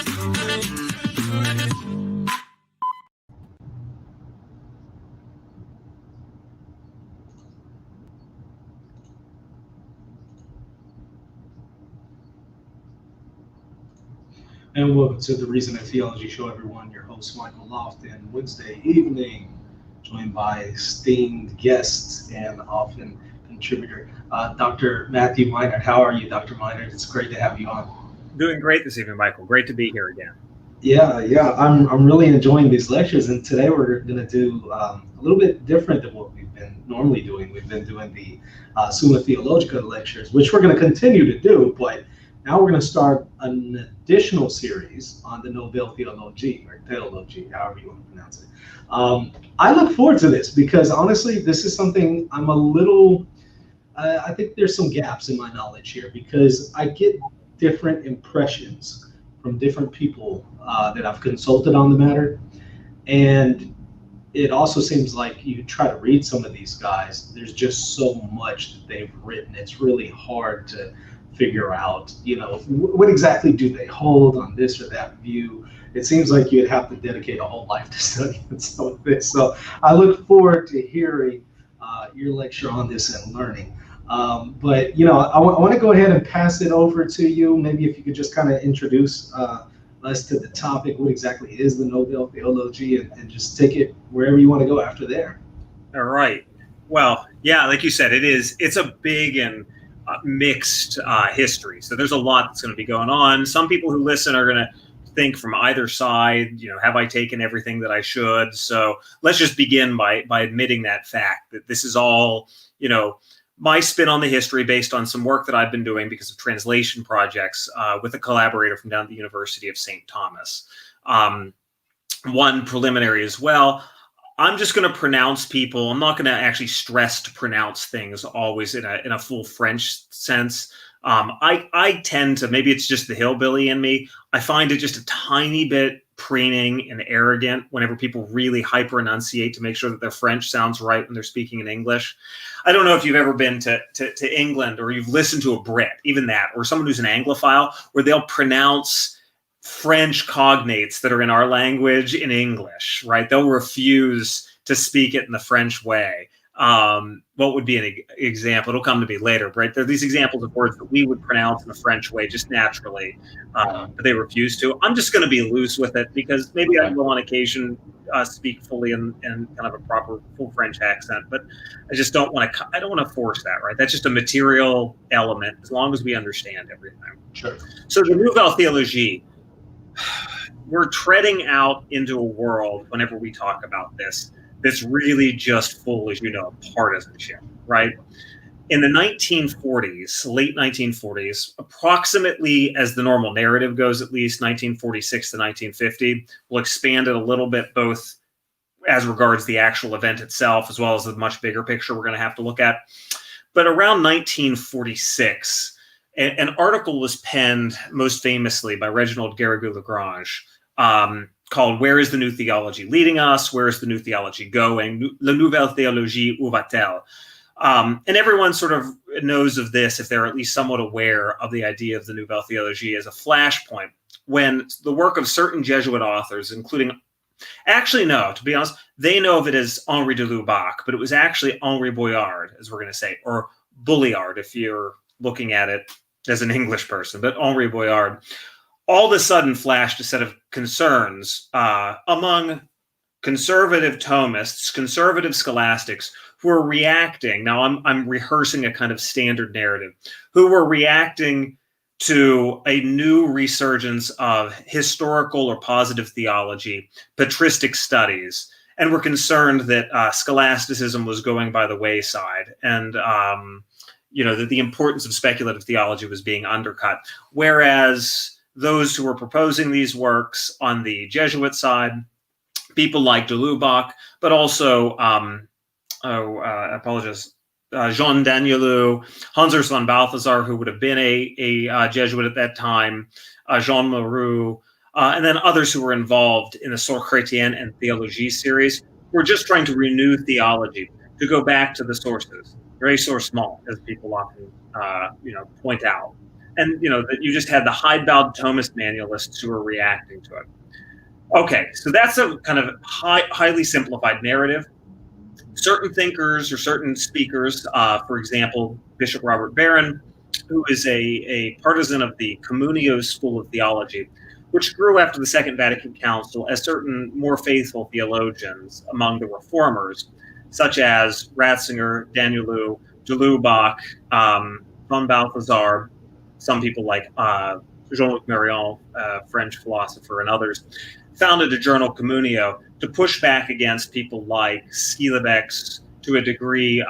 And welcome to the Reason and Theology Show, everyone. Your host, Michael Lofton, Wednesday evening, joined by esteemed guest and often contributor, Dr. Matthew Minard. How are you, Dr. Minard? It's great to have you on. Doing great this evening, Michael. Great to be here again. Yeah, I'm really enjoying these lectures, and today we're going to do a little bit different than what we've been normally doing. We've been doing the Summa Theologica lectures, which we're going to continue to do, but now we're going to start an additional series on the Nouvelle Theologie, or theology, however you want to pronounce it. I look forward to this because honestly, this is something I'm a little, I think there's some gaps in my knowledge here because I get different impressions from different people that I've consulted on the matter. And it also seems like you try to read some of these guys, there's just so much that they've written. It's really hard to figure out, what exactly do they hold on this or that view. It seems like you'd have to dedicate a whole life to studying some of this. So I look forward to hearing your lecture on this and learning. But I want to go ahead and pass it over to you. Maybe if you could just kind of introduce us to the topic. What exactly is the Nouvelle Theologie, and just take it wherever you want to go after there. All right. Well, yeah, like you said, it's a big and mixed history. So there's a lot that's going to be going on. Some people who listen are going to think from either side, have I taken everything that I should? So let's just begin by admitting that fact that this is all, my spin on the history based on some work that I've been doing because of translation projects with a collaborator from down at the University of St. Thomas. One preliminary as well. I'm just going to pronounce people. I'm not going to actually stress to pronounce things always in a full French sense. I tend to, maybe it's just the hillbilly in me, I find it just a tiny bit preening and arrogant whenever people really hyper enunciate to make sure that their French sounds right when they're speaking in English. I don't know if you've ever been to England or you've listened to a Brit, even that, or someone who's an Anglophile, where they'll pronounce French cognates that are in our language in English, right? They'll refuse to speak it in the French way. What would be an example? It'll come to me later, right? There are these examples of words that we would pronounce in the French way just naturally, but they refuse to. I'm just going to be loose with it because maybe I will on occasion speak fully in kind of a proper full French accent, but I just don't want to. I don't want to force that, right? That's just a material element as long as we understand everything. Sure. So the Nouvelle Theologie. We're treading out into a world whenever we talk about this that's really just full, as you know, of partisanship, right? In the 1940s, late 1940s, approximately as the normal narrative goes, at least 1946 to 1950, we'll expand it a little bit, both as regards the actual event itself, as well as the much bigger picture we're going to have to look at. But around 1946, an article was penned most famously by Reginald Garrigou-Lagrange called "Where is the New Theology Leading Us? Where is the New Theology Going? La Nouvelle Theologie, où va-t-elle?" And everyone sort of knows of this if they're at least somewhat aware of the idea of the Nouvelle Theologie as a flashpoint when the work of certain Jesuit authors, including, actually no, to be honest, they know of it as Henri de Lubac, but it was actually Henri Boyard, as we're going to say, or Bulliard if you're looking at it as an English person, but Henri Boyard, all of a sudden flashed a set of concerns among conservative Thomists, conservative scholastics, who are reacting. Now I'm rehearsing a kind of standard narrative, who were reacting to a new resurgence of historical or positive theology, patristic studies, and were concerned that scholasticism was going by the wayside, and that the importance of speculative theology was being undercut. Whereas those who were proposing these works on the Jesuit side, people like de Lubac, but also, Jean Danielou, Hans Urs von Balthasar, who would have been a Jesuit at that time, Jean Moreau, and then others who were involved in the Sources Chrétiennes and Theologie series, were just trying to renew theology, to go back to the sources, very source small, as people often point out. And that you just had the hidebound Thomist manualists who were reacting to it. Okay, so that's a kind of highly simplified narrative. Certain thinkers or certain speakers, for example, Bishop Robert Barron, who is a partisan of the Communio school of theology, which grew after the Second Vatican Council as certain more faithful theologians among the reformers, such as Ratzinger, Danielou, de Lubac, von Balthasar, some people like Jean-Luc Marion, French philosopher, and others, founded a journal, Communio, to push back against people like Skilebex, to a degree,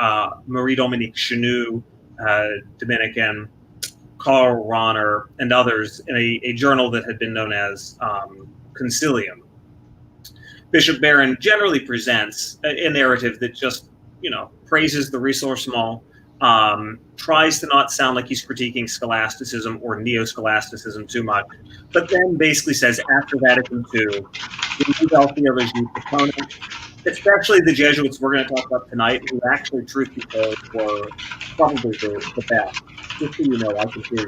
Marie-Dominique Chenu, Dominican, Karl Rahner, and others, in a journal that had been known as Concilium. Bishop Barron generally presents a narrative that just, praises the ressourcement, tries to not sound like he's critiquing scholasticism or Neoscholasticism too much, but then basically says after Vatican II, the Nouvelle Theologie proponents, especially the Jesuits we're going to talk about tonight, who actually, truth be told, were probably the best. Just so you know, I can hear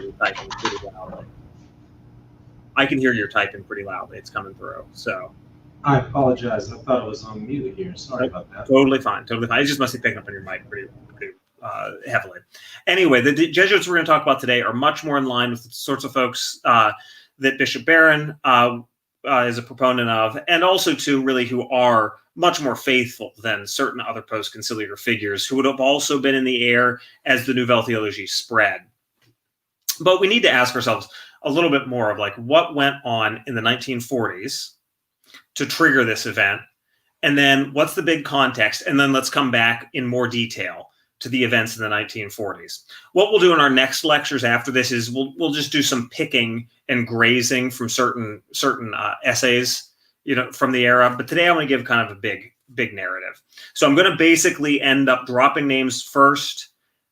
you typing pretty loudly. It's coming through. So I apologize. I thought I was on mute here. Sorry about that. Totally fine. It just must be picking up on your mic pretty heavily. Anyway, the Jesuits we're going to talk about today are much more in line with the sorts of folks that Bishop Barron is a proponent of, and also too, really, who are much more faithful than certain other post-conciliar figures who would have also been in the air as the Nouvelle Theologie spread. But we need to ask ourselves a little bit more of what went on in the 1940s to trigger this event, and then what's the big context, and then let's come back in more detail to the events in the 1940s. What we'll do in our next lectures after this is we'll just do some picking and grazing from certain essays, from the era. But today I want to give kind of a big narrative. So I'm going to basically end up dropping names first,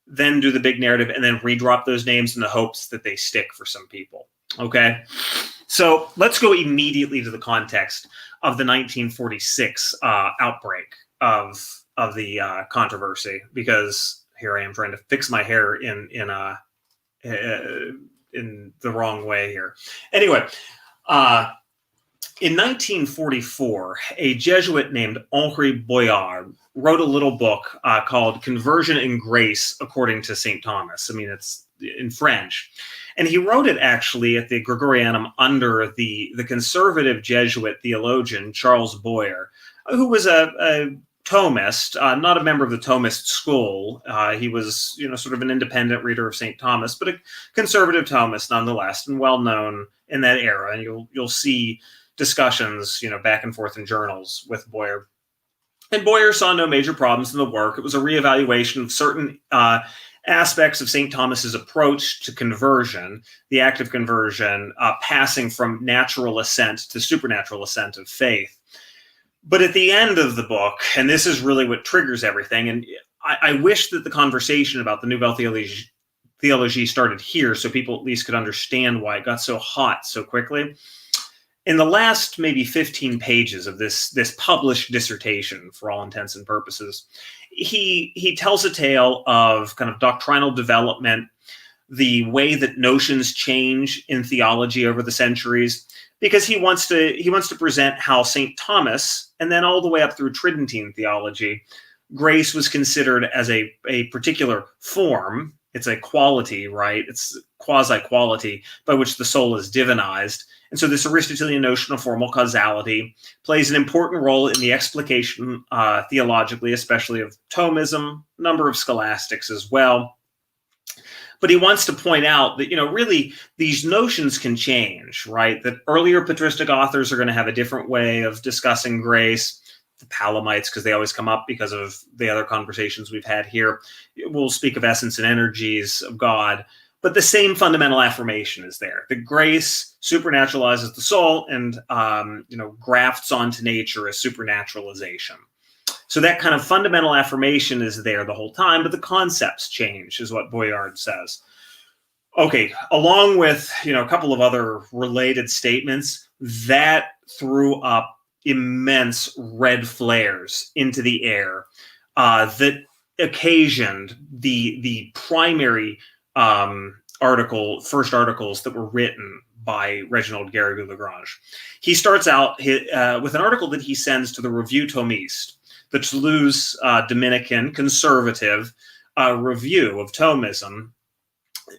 then do the big narrative, and then redrop those names in the hopes that they stick for some people. Okay, so let's go immediately to the context of the 1946 outbreak of the controversy, because here I am trying to fix my hair in the wrong way here. Anyway, in 1944, a Jesuit named Henri Boyard wrote a little book called Conversion and Grace According to St. Thomas. I mean, it's in French. And he wrote it actually at the Gregorianum under the conservative Jesuit theologian Charles Boyer, who was a Thomist, not a member of the Thomist school. He was, sort of an independent reader of St. Thomas, but a conservative Thomist nonetheless, and well known in that era. And you'll see discussions, back and forth in journals with Boyer. And Boyer saw no major problems in the work. It was a reevaluation of certain aspects of St. Thomas's approach to conversion, the act of conversion, passing from natural assent to supernatural assent of faith. But at the end of the book, and this is really what triggers everything, and I wish that the conversation about the Nouvelle Theologie started here so people at least could understand why it got so hot so quickly. In the last maybe 15 pages of this published dissertation, for all intents and purposes, he tells a tale of kind of doctrinal development, the way that notions change in theology over the centuries, because he wants to present how St. Thomas, and then all the way up through Tridentine theology, grace was considered as a particular form. It's a quality, right? It's quasi-quality by which the soul is divinized. And so this Aristotelian notion of formal causality plays an important role in the explication theologically, especially of Thomism, a number of scholastics as well. But he wants to point out that, really these notions can change, right? That earlier patristic authors are going to have a different way of discussing grace. The Palamites, because they always come up because of the other conversations we've had here. We'll speak of essence and energies of God. But the same fundamental affirmation is there. The grace supernaturalizes the soul and, grafts onto nature as supernaturalization. So that kind of fundamental affirmation is there the whole time, but the concepts change, is what Boyard says. Okay, along with, a couple of other related statements, that threw up immense red flares into the air that occasioned the primary first articles that were written by Reginald Garrigou-Lagrange. He starts out with an article that he sends to the Revue Thomiste, the Toulouse Dominican conservative review of Thomism,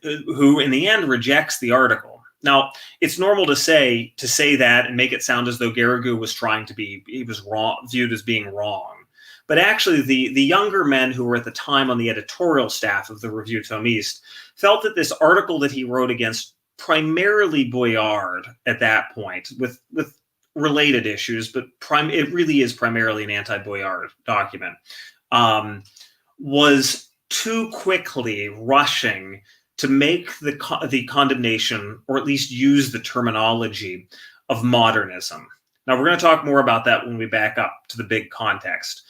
who in the end rejects the article. Now, it's normal to say that and make it sound as though Garrigou was he was wrong, viewed as being wrong. But actually, the younger men who were at the time on the editorial staff of the Revue Thomiste felt that this article that he wrote against primarily Boyard at that point, with related issues, but it really is primarily an anti-Boyard document, was too quickly rushing to make the condemnation, or at least use the terminology, of modernism. Now, we're going to talk more about that when we back up to the big context.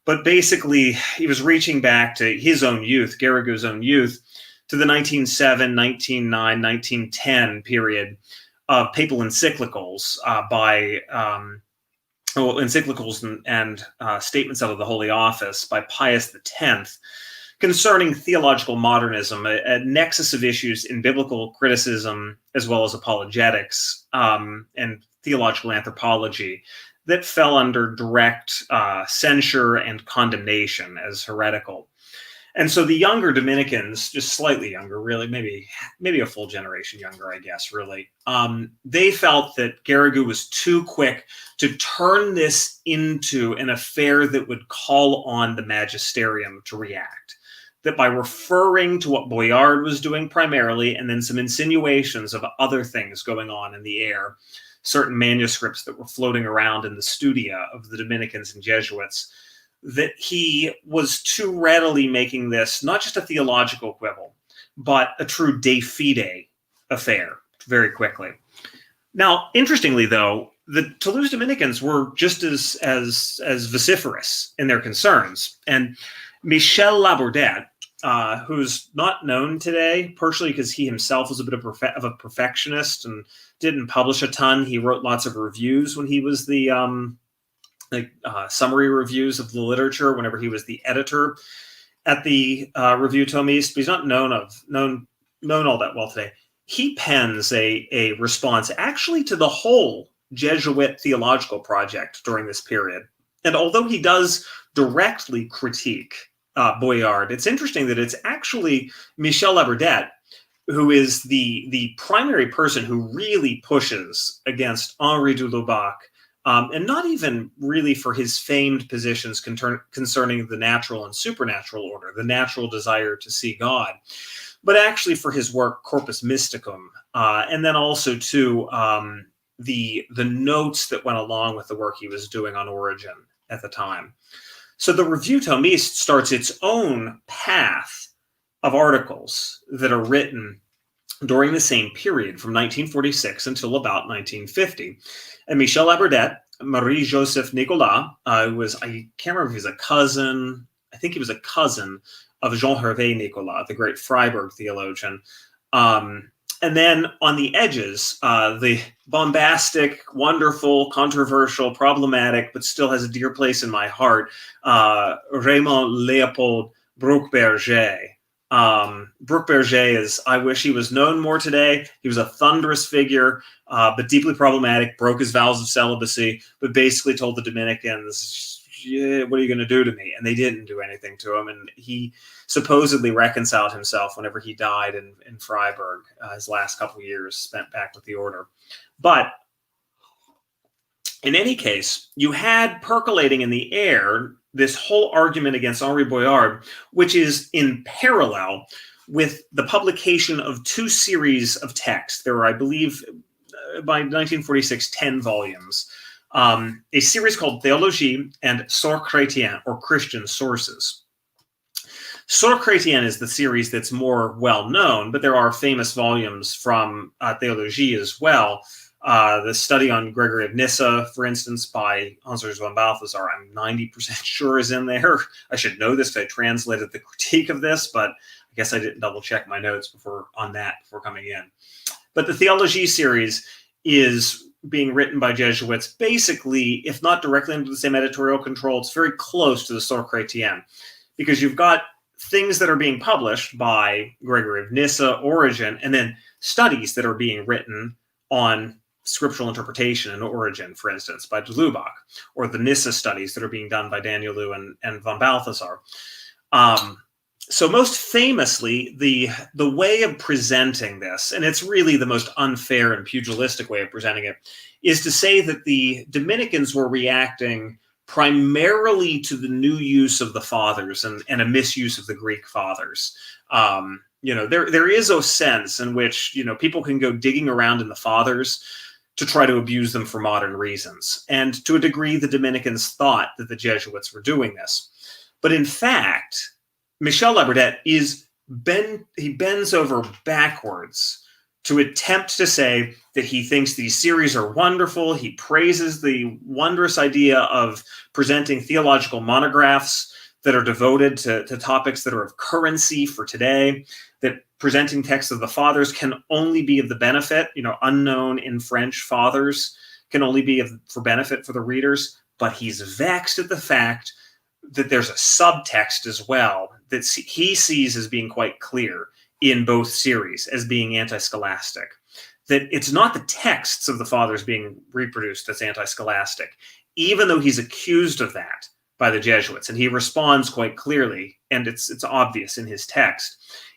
But basically, he was reaching back to his own youth, Garrigou's own youth, to the 1907, 1909, 1910 period of papal encyclicals encyclicals and statements out of the Holy Office by Pius X concerning theological modernism, a nexus of issues in biblical criticism as well as apologetics and theological anthropology that fell under direct censure and condemnation as heretical. And so the younger Dominicans, just slightly younger, really, maybe a full generation younger, I guess, really, they felt that Garrigou was too quick to turn this into an affair that would call on the magisterium to react. That by referring to what Boyard was doing primarily, and then some insinuations of other things going on in the air, certain manuscripts that were floating around in the studia of the Dominicans and Jesuits, that he was too readily making this not just a theological quibble, but a true de fide affair very quickly. Now, interestingly, though, the Toulouse Dominicans were just as vociferous in their concerns. And Michel Labordette, who's not known today, partially because he himself was a bit of a perfectionist and didn't publish a ton. He wrote lots of reviews when he was the summary reviews of the literature whenever he was the editor at the Revue Thomiste, but he's not known all that well today. He pens a response actually to the whole Jesuit theological project during this period. And although he does directly critique Boyard, it's interesting that it's actually Michel Labordette who is the primary person who really pushes against Henri du Lubac, and not even really for his famed positions concerning the natural and supernatural order, the natural desire to see God, but actually for his work Corpus Mysticum, and then also to the notes that went along with the work he was doing on Origen at the time. So the Revue Thomiste starts its own path of articles that are written during the same period from 1946 until about 1950. And Michel Labordette, Marie-Joseph Nicolas, I can't remember if he was a cousin, I think he was a cousin of Jean-Hervé Nicolas, the great Freiburg theologian. And then on the edges, the bombastic, wonderful, controversial, problematic, but still has a dear place in my heart, Raymond Leopold Bruckberger. Bruckberger is, I wish he was known more today. He was a thunderous figure, but deeply problematic, broke his vows of celibacy, but basically told the Dominicans, yeah, what are you going to do to me? And they didn't do anything to him. And he supposedly reconciled himself whenever he died in Freiburg, his last couple of years spent back with the order. But in any case, you had percolating in the air this whole argument against Henri Boyard, which is in parallel with the publication of two series of texts. There were, I believe, by 1946, 10 volumes. A series called Theologie and Sources Chrétiennes, or Christian Sources. Sources Chrétiennes is the series that's more well-known, but there are famous volumes from Theologie as well. The study on Gregory of Nyssa, for instance, by Hans-Urs von Balthasar, I'm 90% sure is in there. I should know this because I translated the critique of this, but I guess I didn't double-check my notes before coming in. But the Theologie series is being written by Jesuits, basically, if not directly under the same editorial control, it's very close to the Sources Chrétiennes, because you've got things that are being published by Gregory of Nyssa, Origen, and then studies that are being written on scriptural interpretation and Origen, for instance, by de Lubac, or the Nyssa studies that are being done by Daniel Liu and von Balthasar. So most famously, the way of presenting this, and it's really the most unfair and pugilistic way of presenting it, is to say that the Dominicans were reacting primarily to the new use of the fathers and a misuse of the Greek fathers. There is a sense in which, people can go digging around in the fathers to try to abuse them for modern reasons. And to a degree, the Dominicans thought that the Jesuits were doing this. But in fact, Michel Labradette bends over backwards to attempt to say that he thinks these series are wonderful. He praises the wondrous idea of presenting theological monographs that are devoted to topics that are of currency for today, that presenting texts of the fathers can only be of the benefit, unknown in French fathers can only be for benefit for the readers. But he's vexed at the fact that there's a subtext as well that he sees as being quite clear in both series as being anti-scholastic. That it's not the texts of the fathers being reproduced that's anti-scholastic, even though he's accused of that by the Jesuits, and he responds quite clearly, and it's obvious in his text.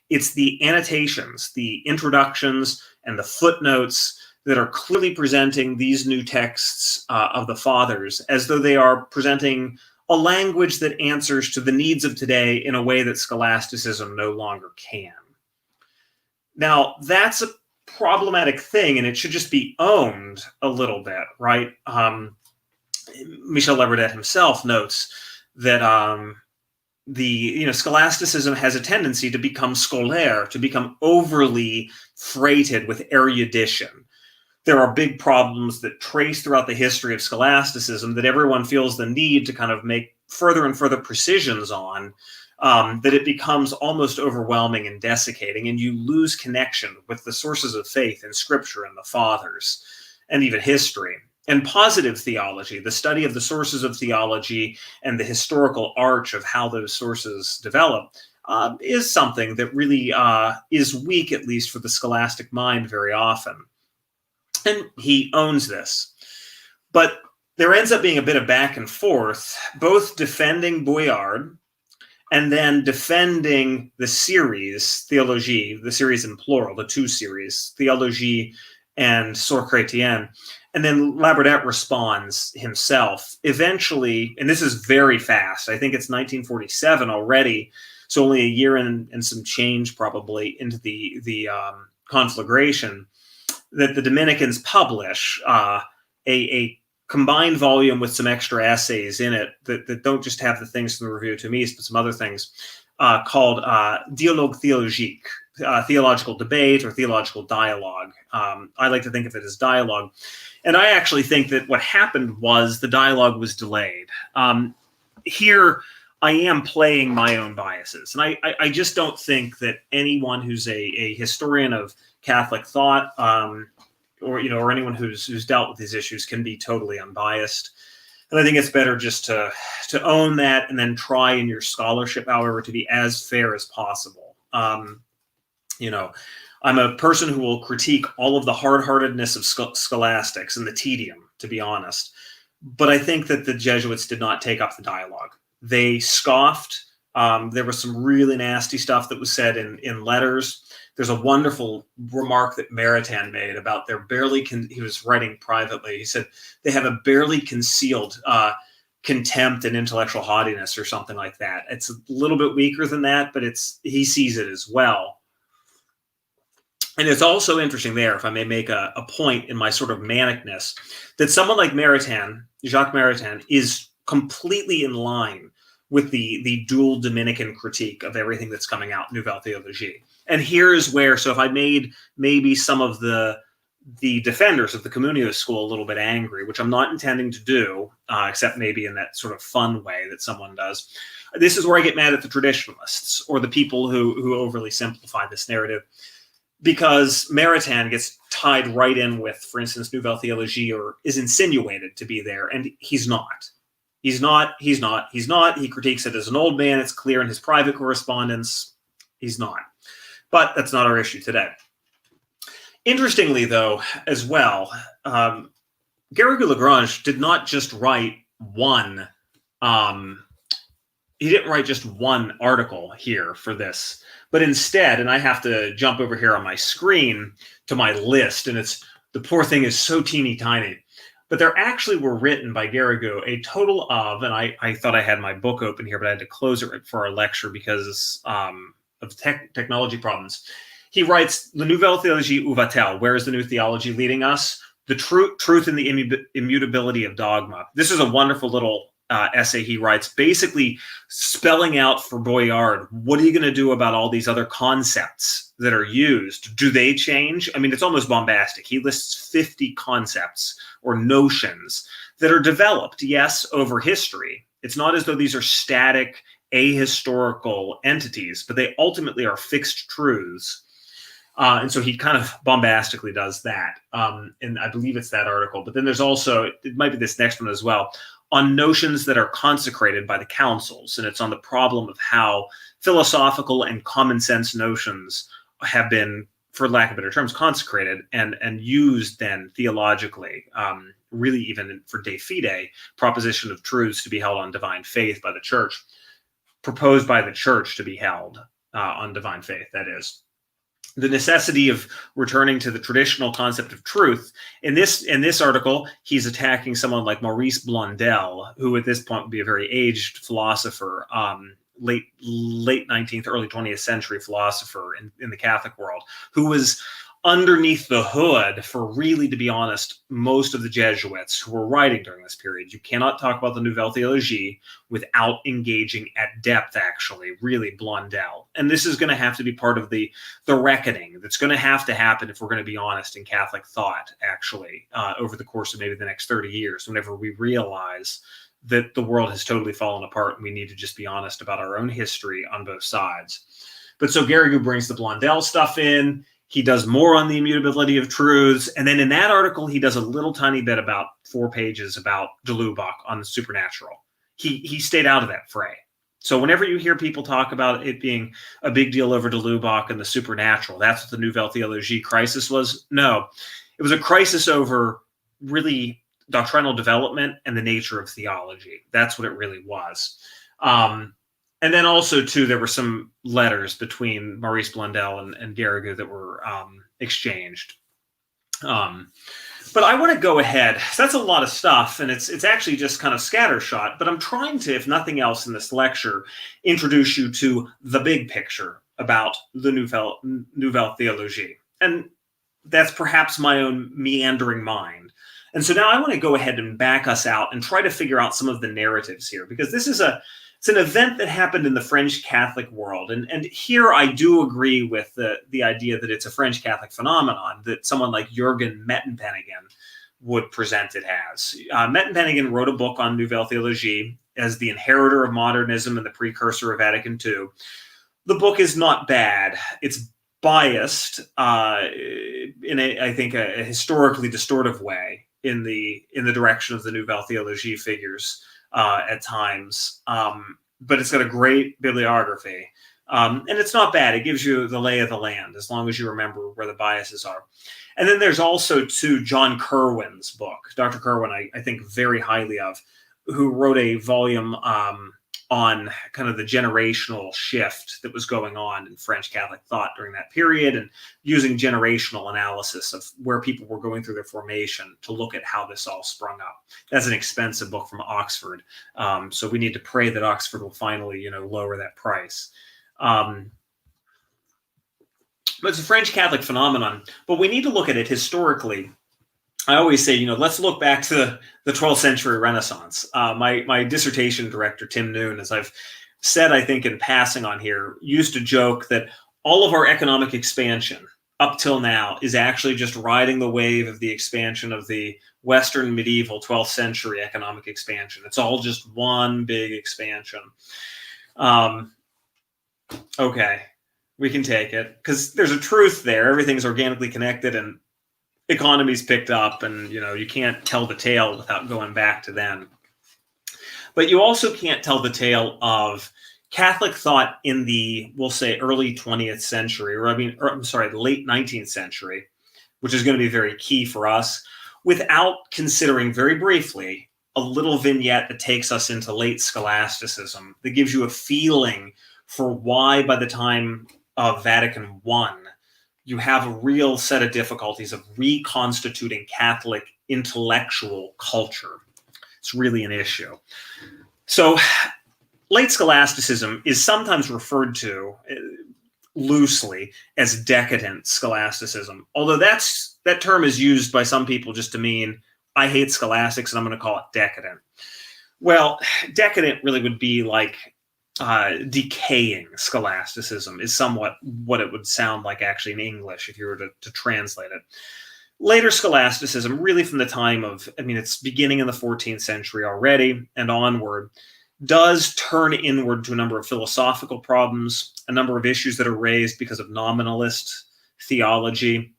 It's the annotations, the introductions, and the footnotes that are clearly presenting these new texts of the fathers as though they are presenting a language that answers to the needs of today in a way that scholasticism no longer can. Now, that's a problematic thing, and it should just be owned a little bit, right? Michel Labradette himself notes that scholasticism has a tendency to become scolaire, to become overly freighted with erudition. There are big problems that trace throughout the history of scholasticism that everyone feels the need to kind of make further and further precisions on, that it becomes almost overwhelming and desiccating, and you lose connection with the sources of faith in Scripture and the Fathers, and even history. And positive theology, the study of the sources of theology and the historical arch of how those sources develop, is something that really is weak, at least for the scholastic mind, very often. And he owns this. But there ends up being a bit of back and forth, both defending Bouillard and then defending the series, Theologie, the series in plural, the two series, Theologie and Sur Chrétien. And then Labradette responds himself eventually, and this is very fast. I think it's 1947 already, so only a year and some change probably into the conflagration, that the Dominicans publish a combined volume with some extra essays in it that don't just have the things from the Revue Thomisme, but some other things, called Dialogue Theologique, theological debate or theological dialogue. I like to think of it as dialogue. And I actually think that what happened was the dialogue was delayed. Here, I am playing my own biases. And I just don't think that anyone who's a historian of Catholic thought, or anyone who's dealt with these issues can be totally unbiased. And I think it's better just to own that and then try in your scholarship, however, to be as fair as possible. I'm a person who will critique all of the hard-heartedness of scholastics and the tedium, to be honest. But I think that the Jesuits did not take up the dialogue. They scoffed. There was some really nasty stuff that was said in letters. There's a wonderful remark that Maritain made about their he was writing privately. He said, they have a barely concealed contempt and intellectual haughtiness or something like that. It's a little bit weaker than that, but he sees it as well. And it's also interesting there, if I may make a point in my sort of manicness, that someone like Maritain, Jacques Maritain, is completely in line with the dual Dominican critique of everything that's coming out, Nouvelle Theologie. And here is where, so if I made maybe some of the defenders of the Communio school a little bit angry, which I'm not intending to do, except maybe in that sort of fun way that someone does, this is where I get mad at the traditionalists or the people who overly simplify this narrative. Because Maritain gets tied right in with, for instance, Nouvelle Theologie, or is insinuated to be there, and he's not. He's not. He critiques it as an old man. It's clear in his private correspondence. He's not. But that's not our issue today. Interestingly, though, as well, Garrigou-Lagrange did not just write one. He didn't write just one article here for this, but instead, and I have to jump over here on my screen to my list, and the poor thing is so teeny tiny. But there actually were written by Garrigou a total of, and I thought I had my book open here, but I had to close it for our lecture because of technology problems. He writes, La Nouvelle Theologie où va-t-elle? Where is the new theology leading us? The truth and the immutability of dogma. This is a wonderful little essay he writes, basically spelling out for Boyard, what are you going to do about all these other concepts that are used? Do they change? I mean, it's almost bombastic. He lists 50 concepts or notions that are developed, yes, over history. It's not as though these are static, ahistorical entities, but they ultimately are fixed truths. And so he kind of bombastically does that. And I believe it's that article. But then there's also, it might be this next one as well, on notions that are consecrated by the councils. And it's on the problem of how philosophical and common sense notions have been, for lack of better terms, consecrated and used then theologically, really even for de fide, proposition of truths to be held on divine faith by the church, proposed by the church to be held on divine faith, that is. The necessity of returning to the traditional concept of truth. In this article, he's attacking someone like Maurice Blondel, who at this point would be a very aged philosopher, late 19th, early 20th century philosopher in the Catholic world, who was underneath the hood for, really, to be honest, most of the Jesuits who were writing during this period. You cannot talk about the Nouvelle Theologie without engaging at depth, actually, really, Blondel. And this is going to have to be part of the reckoning that's going to have to happen, if we're going to be honest, in Catholic thought, actually, over the course of maybe the next 30 years, whenever we realize that the world has totally fallen apart and we need to just be honest about our own history on both sides. But so Garrigou brings the Blondel stuff in. He does more on the immutability of truths. And then in that article, he does a little tiny bit, about 4 pages, about de Lubac on the supernatural. He stayed out of that fray. So whenever you hear people talk about it being a big deal over de Lubac and the supernatural, that's what the Nouvelle Theologie crisis was. No, it was a crisis over, really, doctrinal development and the nature of theology. That's what it really was. And then also, too, there were some letters between Maurice Blondel and Garrigou that were exchanged. But I want to go ahead. So that's a lot of stuff, and it's actually just kind of scattershot. But I'm trying to, if nothing else in this lecture, introduce you to the big picture about the Nouvelle Theologie. And that's perhaps my own meandering mind. And so now I want to go ahead and back us out and try to figure out some of the narratives here, because this is it's an event that happened in the French Catholic world. And here I do agree with the idea that it's a French Catholic phenomenon that someone like Jürgen Mettenpenningen would present it as. Mettenpenningen wrote a book on Nouvelle Theologie as the inheritor of modernism and the precursor of Vatican II. The book is not bad. It's biased in I think a historically distortive way in the direction of the Nouvelle Theologie figures at times, but it's got a great bibliography, and it's not bad. It gives you the lay of the land as long as you remember where the biases are. And then there's also, too, John Kerwin's book. Dr. Kerwin, I think very highly of, who wrote a volume on kind of the generational shift that was going on in French Catholic thought during that period, and using generational analysis of where people were going through their formation to look at how this all sprung up. That's an expensive book from Oxford. So we need to pray that Oxford will finally, lower that price. But it's a French Catholic phenomenon, but we need to look at it historically. I always say, let's look back to the 12th century Renaissance. My dissertation director, Tim Noon, as I've said, I think in passing on here, used to joke that all of our economic expansion up till now is actually just riding the wave of the expansion of the Western medieval 12th century economic expansion. It's all just one big expansion. Okay, we can take it, because there's a truth there. Everything's organically connected, and economies picked up, and you can't tell the tale without going back to then. But you also can't tell the tale of Catholic thought in the, we'll say, early 20th century, the late 19th century, which is going to be very key for us, without considering very briefly a little vignette that takes us into late scholasticism, that gives you a feeling for why by the time of Vatican I, you have a real set of difficulties of reconstituting Catholic intellectual culture. It's really an issue. So late scholasticism is sometimes referred to loosely as decadent scholasticism, although that term is used by some people just to mean, I hate scholastics and I'm going to call it decadent. Well, decadent really would be like decaying scholasticism is somewhat what it would sound like actually in English if you were to translate it. Later scholasticism, really from the time of, it's beginning in the 14th century already and onward, does turn inward to a number of philosophical problems, a number of issues that are raised because of nominalist theology,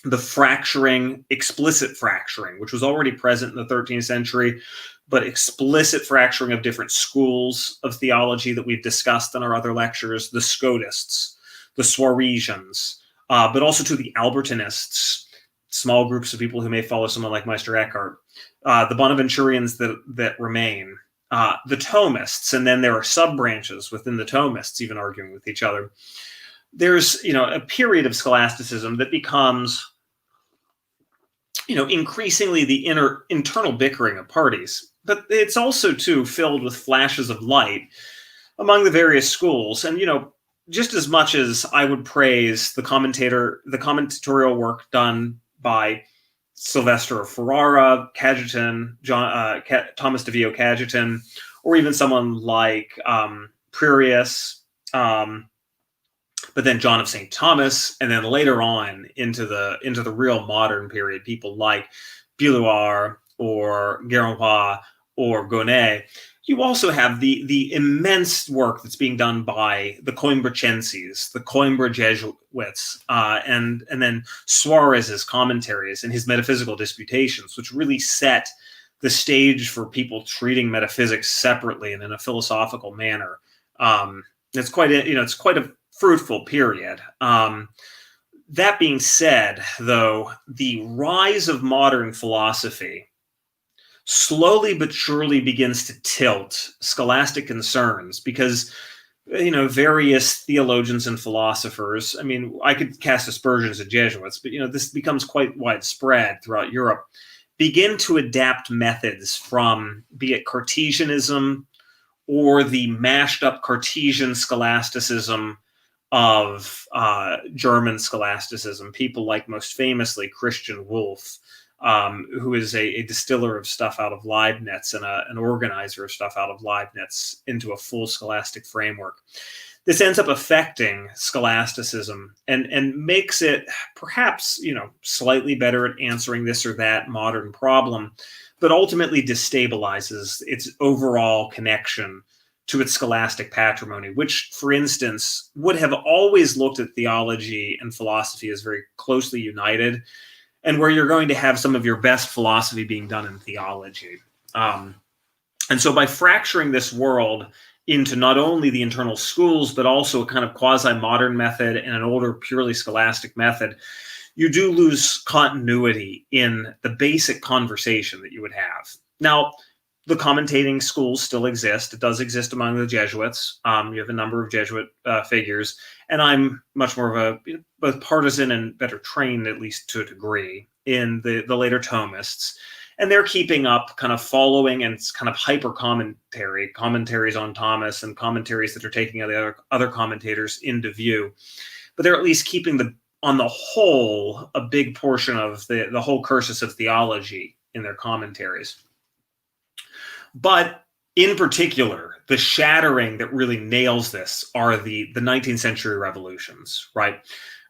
the fracturing, explicit fracturing, which was already present in the 13th century, but explicit fracturing of different schools of theology that we've discussed in our other lectures, the Scotists, the Suarezans, but also to the Albertinists, small groups of people who may follow someone like Meister Eckhart, the Bonaventurians that remain, the Thomists, and then there are sub-branches within the Thomists even arguing with each other. There's, a period of scholasticism that becomes, increasingly the internal bickering of parties. But it's also, too, filled with flashes of light among the various schools. And, just as much as I would praise the commentatorial work done by Sylvester of Ferrara, Cajetan, Thomas de Vio Cajetan, or even someone like Prierius, but then John of St. Thomas, and then later on into the real modern period, people like Billuart or Guérin or Gonnet. You also have the immense work that's being done by the Coimbrechenses, the Coimbra Jesuits, and then Suarez's commentaries and his metaphysical disputations, which really set the stage for people treating metaphysics separately and in a philosophical manner. It's quite a fruitful period. That being said, though, the rise of modern philosophy slowly but surely begins to tilt scholastic concerns because, various theologians and philosophers, I could cast aspersions at Jesuits, but, this becomes quite widespread throughout Europe, begin to adapt methods from, be it Cartesianism or the mashed up Cartesian scholasticism of German scholasticism, people like most famously Christian Wolff, who is a distiller of stuff out of Leibniz and an organizer of stuff out of Leibniz into a full scholastic framework. This ends up affecting scholasticism and makes it perhaps, slightly better at answering this or that modern problem, but ultimately destabilizes its overall connection to its scholastic patrimony, which, for instance, would have always looked at theology and philosophy as very closely united, and where you're going to have some of your best philosophy being done in theology. And so by fracturing this world into not only the internal schools, but also a kind of quasi-modern method and an older, purely scholastic method, you do lose continuity in the basic conversation that you would have. Now, the commentating schools still exist. It does exist among the Jesuits. You have a number of Jesuit figures, and I'm much more of both partisan and better trained, at least to a degree, in the later Thomists. And they're keeping up, kind of following and kind of hyper commentaries on Thomas and commentaries that are taking other commentators into view. But they're at least keeping on the whole, a big portion of the whole cursus of theology in their commentaries. But in particular, the shattering that really nails this are the 19th century revolutions, right?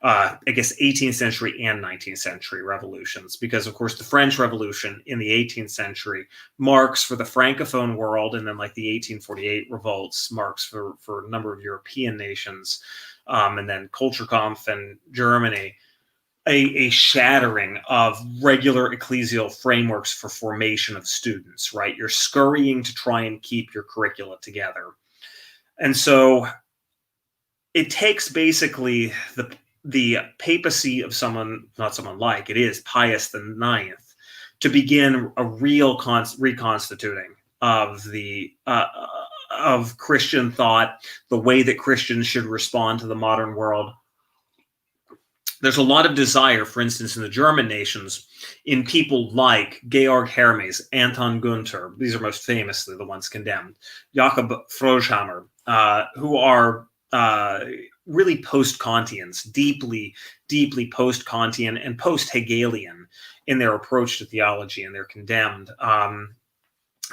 I guess 18th century and 19th century revolutions, because of course the French Revolution in the 18th century marks for the Francophone world, and then like the 1848 revolts marks for a number of European nations, and then Kulturkampf and Germany, a shattering of regular ecclesial frameworks for formation of students, right? You're scurrying to try and keep your curricula together. And so it takes basically the papacy of someone, not someone like, it is Pius IX, to begin a real reconstituting of of Christian thought, the way that Christians should respond to the modern world. There's a lot of desire, for instance, in the German nations, in people like Georg Hermes, Anton Gunther, these are most famously the ones condemned, Jakob Froschhammer, who are really post-Kantians, deeply, deeply post-Kantian and post-Hegelian in their approach to theology, and they're condemned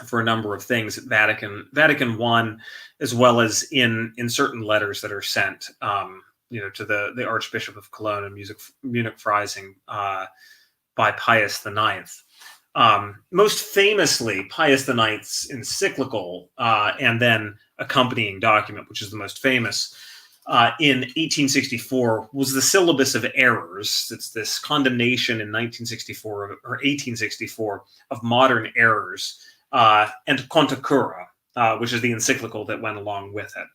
for a number of things at Vatican I, as well as in certain letters that are sent to the Archbishop of Cologne and Munich Freising by Pius IX. Most famously, Pius IX's encyclical and then accompanying document, which is the most famous, in 1864, was the Syllabus of Errors. It's this condemnation in 1964 or 1864 of modern errors, and Contra Cura, which is the encyclical that went along with it.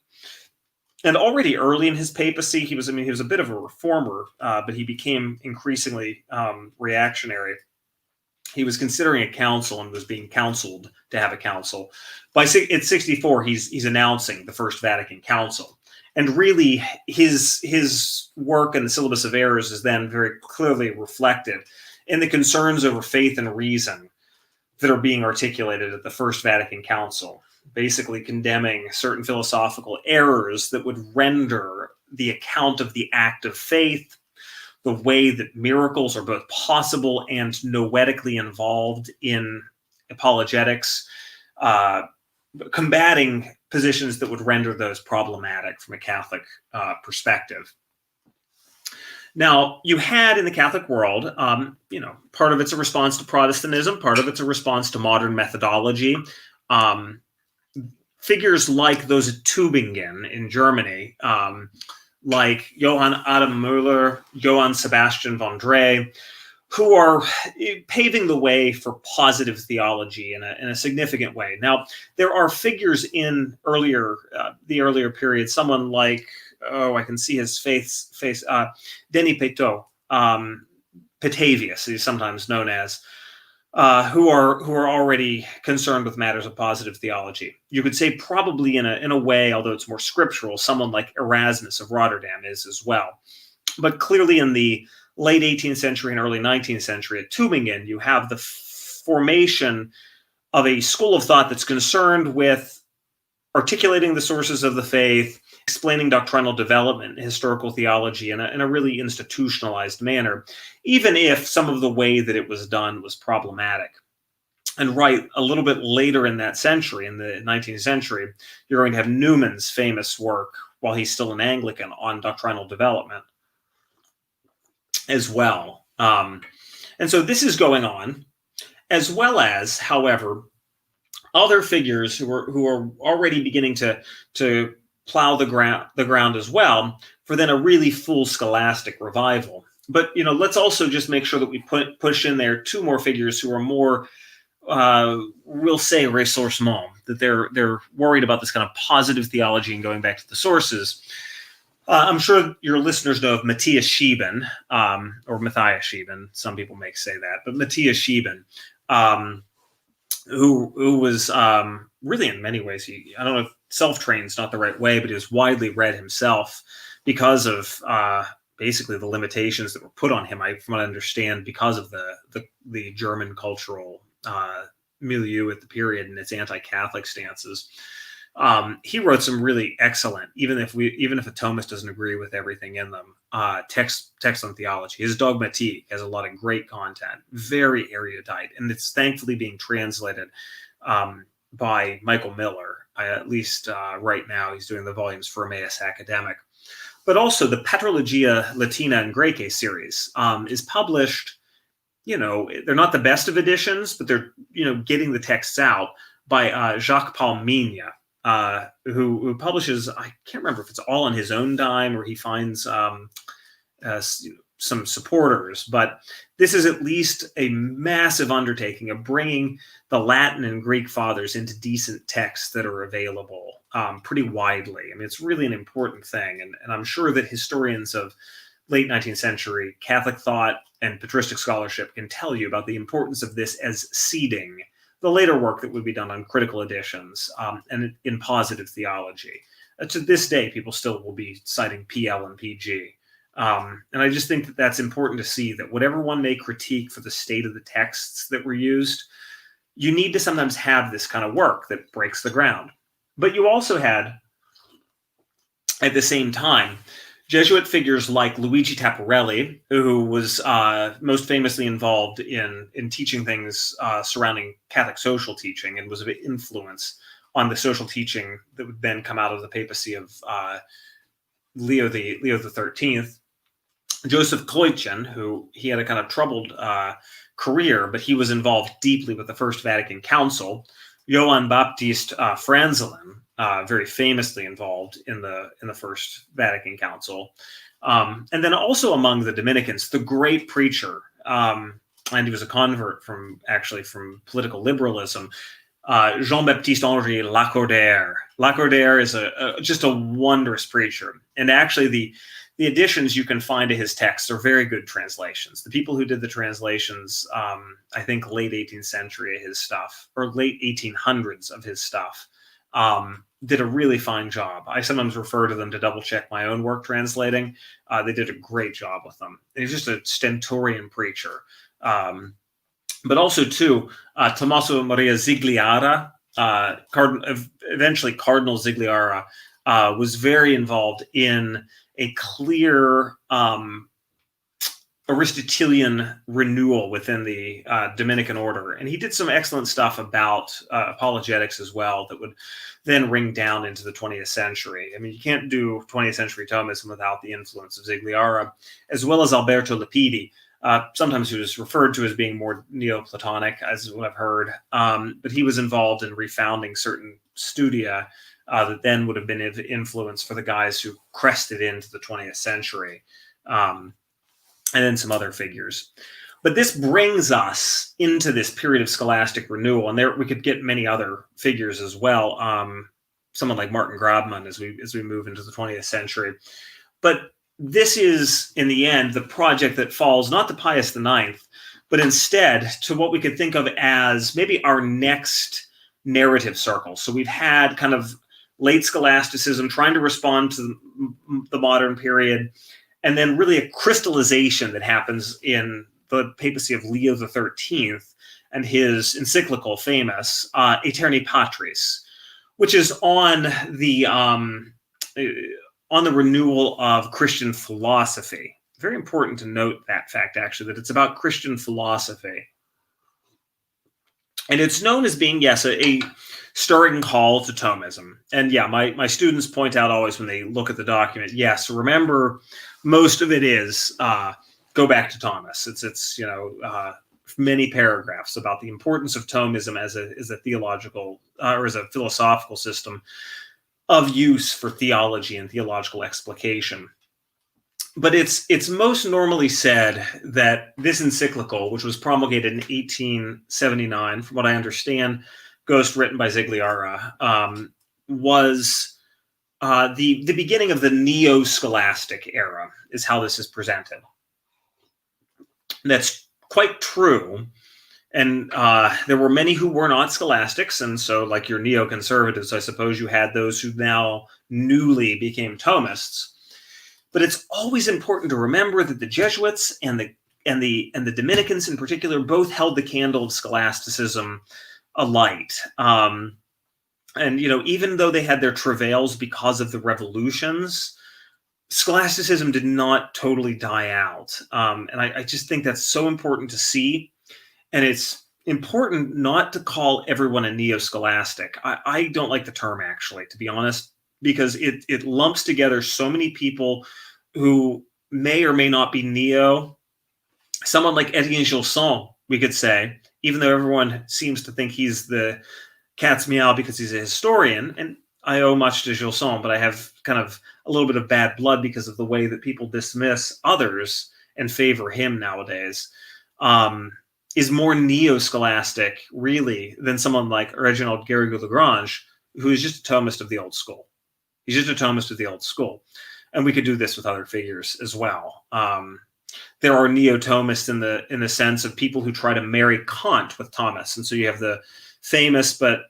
And already early in his papacy, he was a bit of a reformer, but he became increasingly reactionary. He was considering a council and was being counseled to have a council. At 64, he's announcing the First Vatican Council. And really, his work in the Syllabus of Errors is then very clearly reflected in the concerns over faith and reason that are being articulated at the First Vatican Council, basically condemning certain philosophical errors that would render the account of the act of faith, the way that miracles are both possible and noetically involved in apologetics, combating positions that would render those problematic from a Catholic perspective. Now, you had in the Catholic world, part of it's a response to Protestantism, part of it's a response to modern methodology. Figures like those at Tübingen in Germany, like Johann Adam Müller, Johann Sebastian von Drey, who are paving the way for positive theology in a significant way. Now, there are figures in the earlier period, someone like, I can see his face, Denis Pétot, Petavius, he's sometimes known as, who are already concerned with matters of positive theology. You could say probably in a way, although it's more scriptural, someone like Erasmus of Rotterdam is as well. But clearly in the late 18th century and early 19th century at Tübingen, you have the formation of a school of thought that's concerned with articulating the sources of the faith, explaining doctrinal development, historical theology in a really institutionalized manner, even if some of the way that it was done was problematic. And right, a little bit later in that century, in the 19th century, you're going to have Newman's famous work, while he's still an Anglican, on doctrinal development as well. And so this is going on, as well as, however, other figures who are already beginning to plow the ground as well, for then a really full scholastic revival. But let's also just make sure that we push in there two more figures who are more, we'll say, ressourcement, that they're worried about this kind of positive theology and going back to the sources. I'm sure your listeners know of Matthias Schieben, or Matthias Schieben. Some people may say that, but Matthias Schieben, who was really in many ways, I don't know if self-trained is not the right way, but he was widely read himself because of basically the limitations that were put on him, from what I understand, because of the German cultural milieu at the period and its anti-Catholic stances. He wrote some really excellent, even if a Thomist doesn't agree with everything in them, text on theology. His Dogmatique has a lot of great content, very erudite, and it's thankfully being translated by Michael Miller. At least right now, he's doing the volumes for Emmaus Academic. But also the Patrologia Latina and Graece series is published. They're not the best of editions, but they're getting the texts out by Jacques Paul Migne, who publishes, I can't remember if it's all on his own dime or he finds some supporters, but this is at least a massive undertaking of bringing the Latin and Greek fathers into decent texts that are available pretty widely. I mean, it's really an important thing, and I'm sure that historians of late 19th century Catholic thought and patristic scholarship can tell you about the importance of this as seeding the later work that would be done on critical editions and in positive theology. To this day, people still will be citing PL and PG. And I just think that that's important to see, that whatever one may critique for the state of the texts that were used, you need to sometimes have this kind of work that breaks the ground. But you also had, at the same time, Jesuit figures like Luigi Tapparelli, who was most famously involved in teaching things surrounding Catholic social teaching and was of influence on the social teaching that would then come out of the papacy of Leo XIII. Joseph Kloitchen, who he had a kind of troubled career, but he was involved deeply with the First Vatican Council. Johann Baptist Franzelin, very famously involved in the First Vatican Council. And then also among the Dominicans, the great preacher, and he was a convert from political liberalism, Jean-Baptiste Henri Lacordaire. Lacordaire is just a wondrous preacher. And actually the editions you can find to his texts are very good translations. The people who did the translations, I think late 18th century of his stuff, or late 1800s of his stuff, did a really fine job. I sometimes refer to them to double check my own work translating. They did a great job with them. He's just a stentorian preacher. But also too, Tommaso Maria Zigliara, eventually Cardinal Zigliara, was very involved in a clear Aristotelian renewal within the Dominican order. And he did some excellent stuff about apologetics as well that would then ring down into the 20th century. I mean, you can't do 20th century Thomism without the influence of Zigliara, as well as Alberto Lipidi, sometimes who is referred to as being more Neoplatonic, as is what I've heard. But he was involved in refounding certain studia that then would have been of influence for the guys who crested into the 20th century. And then some other figures. But this brings us into this period of scholastic renewal, and there we could get many other figures as well. Someone like Martin Grabmann as we move into the 20th century. But this is, in the end, the project that falls not to Pius IX, but instead to what we could think of as maybe our next narrative circle. So we've had kind of late scholasticism trying to respond to the modern period, and then really a crystallization that happens in the papacy of Leo XIII and his encyclical famous Eternityatrice, which is on the renewal of Christian philosophy. Very important to note that fact, actually, that it's about Christian philosophy. And it's known as being, yes, a stirring call to Thomism. And yeah, my students point out always when they look at the document, yes, remember, most of it is go back to Thomas. It's many paragraphs about the importance of Thomism as a theological or as a philosophical system of use for theology and theological explication. But it's most normally said that this encyclical, which was promulgated in 1879, from what I understand, ghost written by Zigliara, was the beginning of the Neoscholastic era, is how this is presented. That's quite true. And there were many who were not scholastics. And so, like your neoconservatives, I suppose you had those who now newly became Thomists. But it's always important to remember that the Jesuits and the Dominicans in particular both held the candle of scholasticism alight. And even though they had their travails because of the revolutions, scholasticism did not totally die out. And I just think that's so important to see. And it's important not to call everyone a neo-scholastic. I don't like the term, actually, to be honest, because it lumps together so many people who may or may not be neo. Someone like Etienne Gilson, we could say, even though everyone seems to think he's the cat's meow because he's a historian, and I owe much to Gilson, but I have kind of a little bit of bad blood because of the way that people dismiss others and favor him nowadays, is more neo-scholastic, really, than someone like Reginald Garrigou-Lagrange, who is just a Thomist of the old school. He's just a Thomist of the old school. And we could do this with other figures as well. There are neo-Thomists in the sense of people who try to marry Kant with Thomas. And so you have the famous, but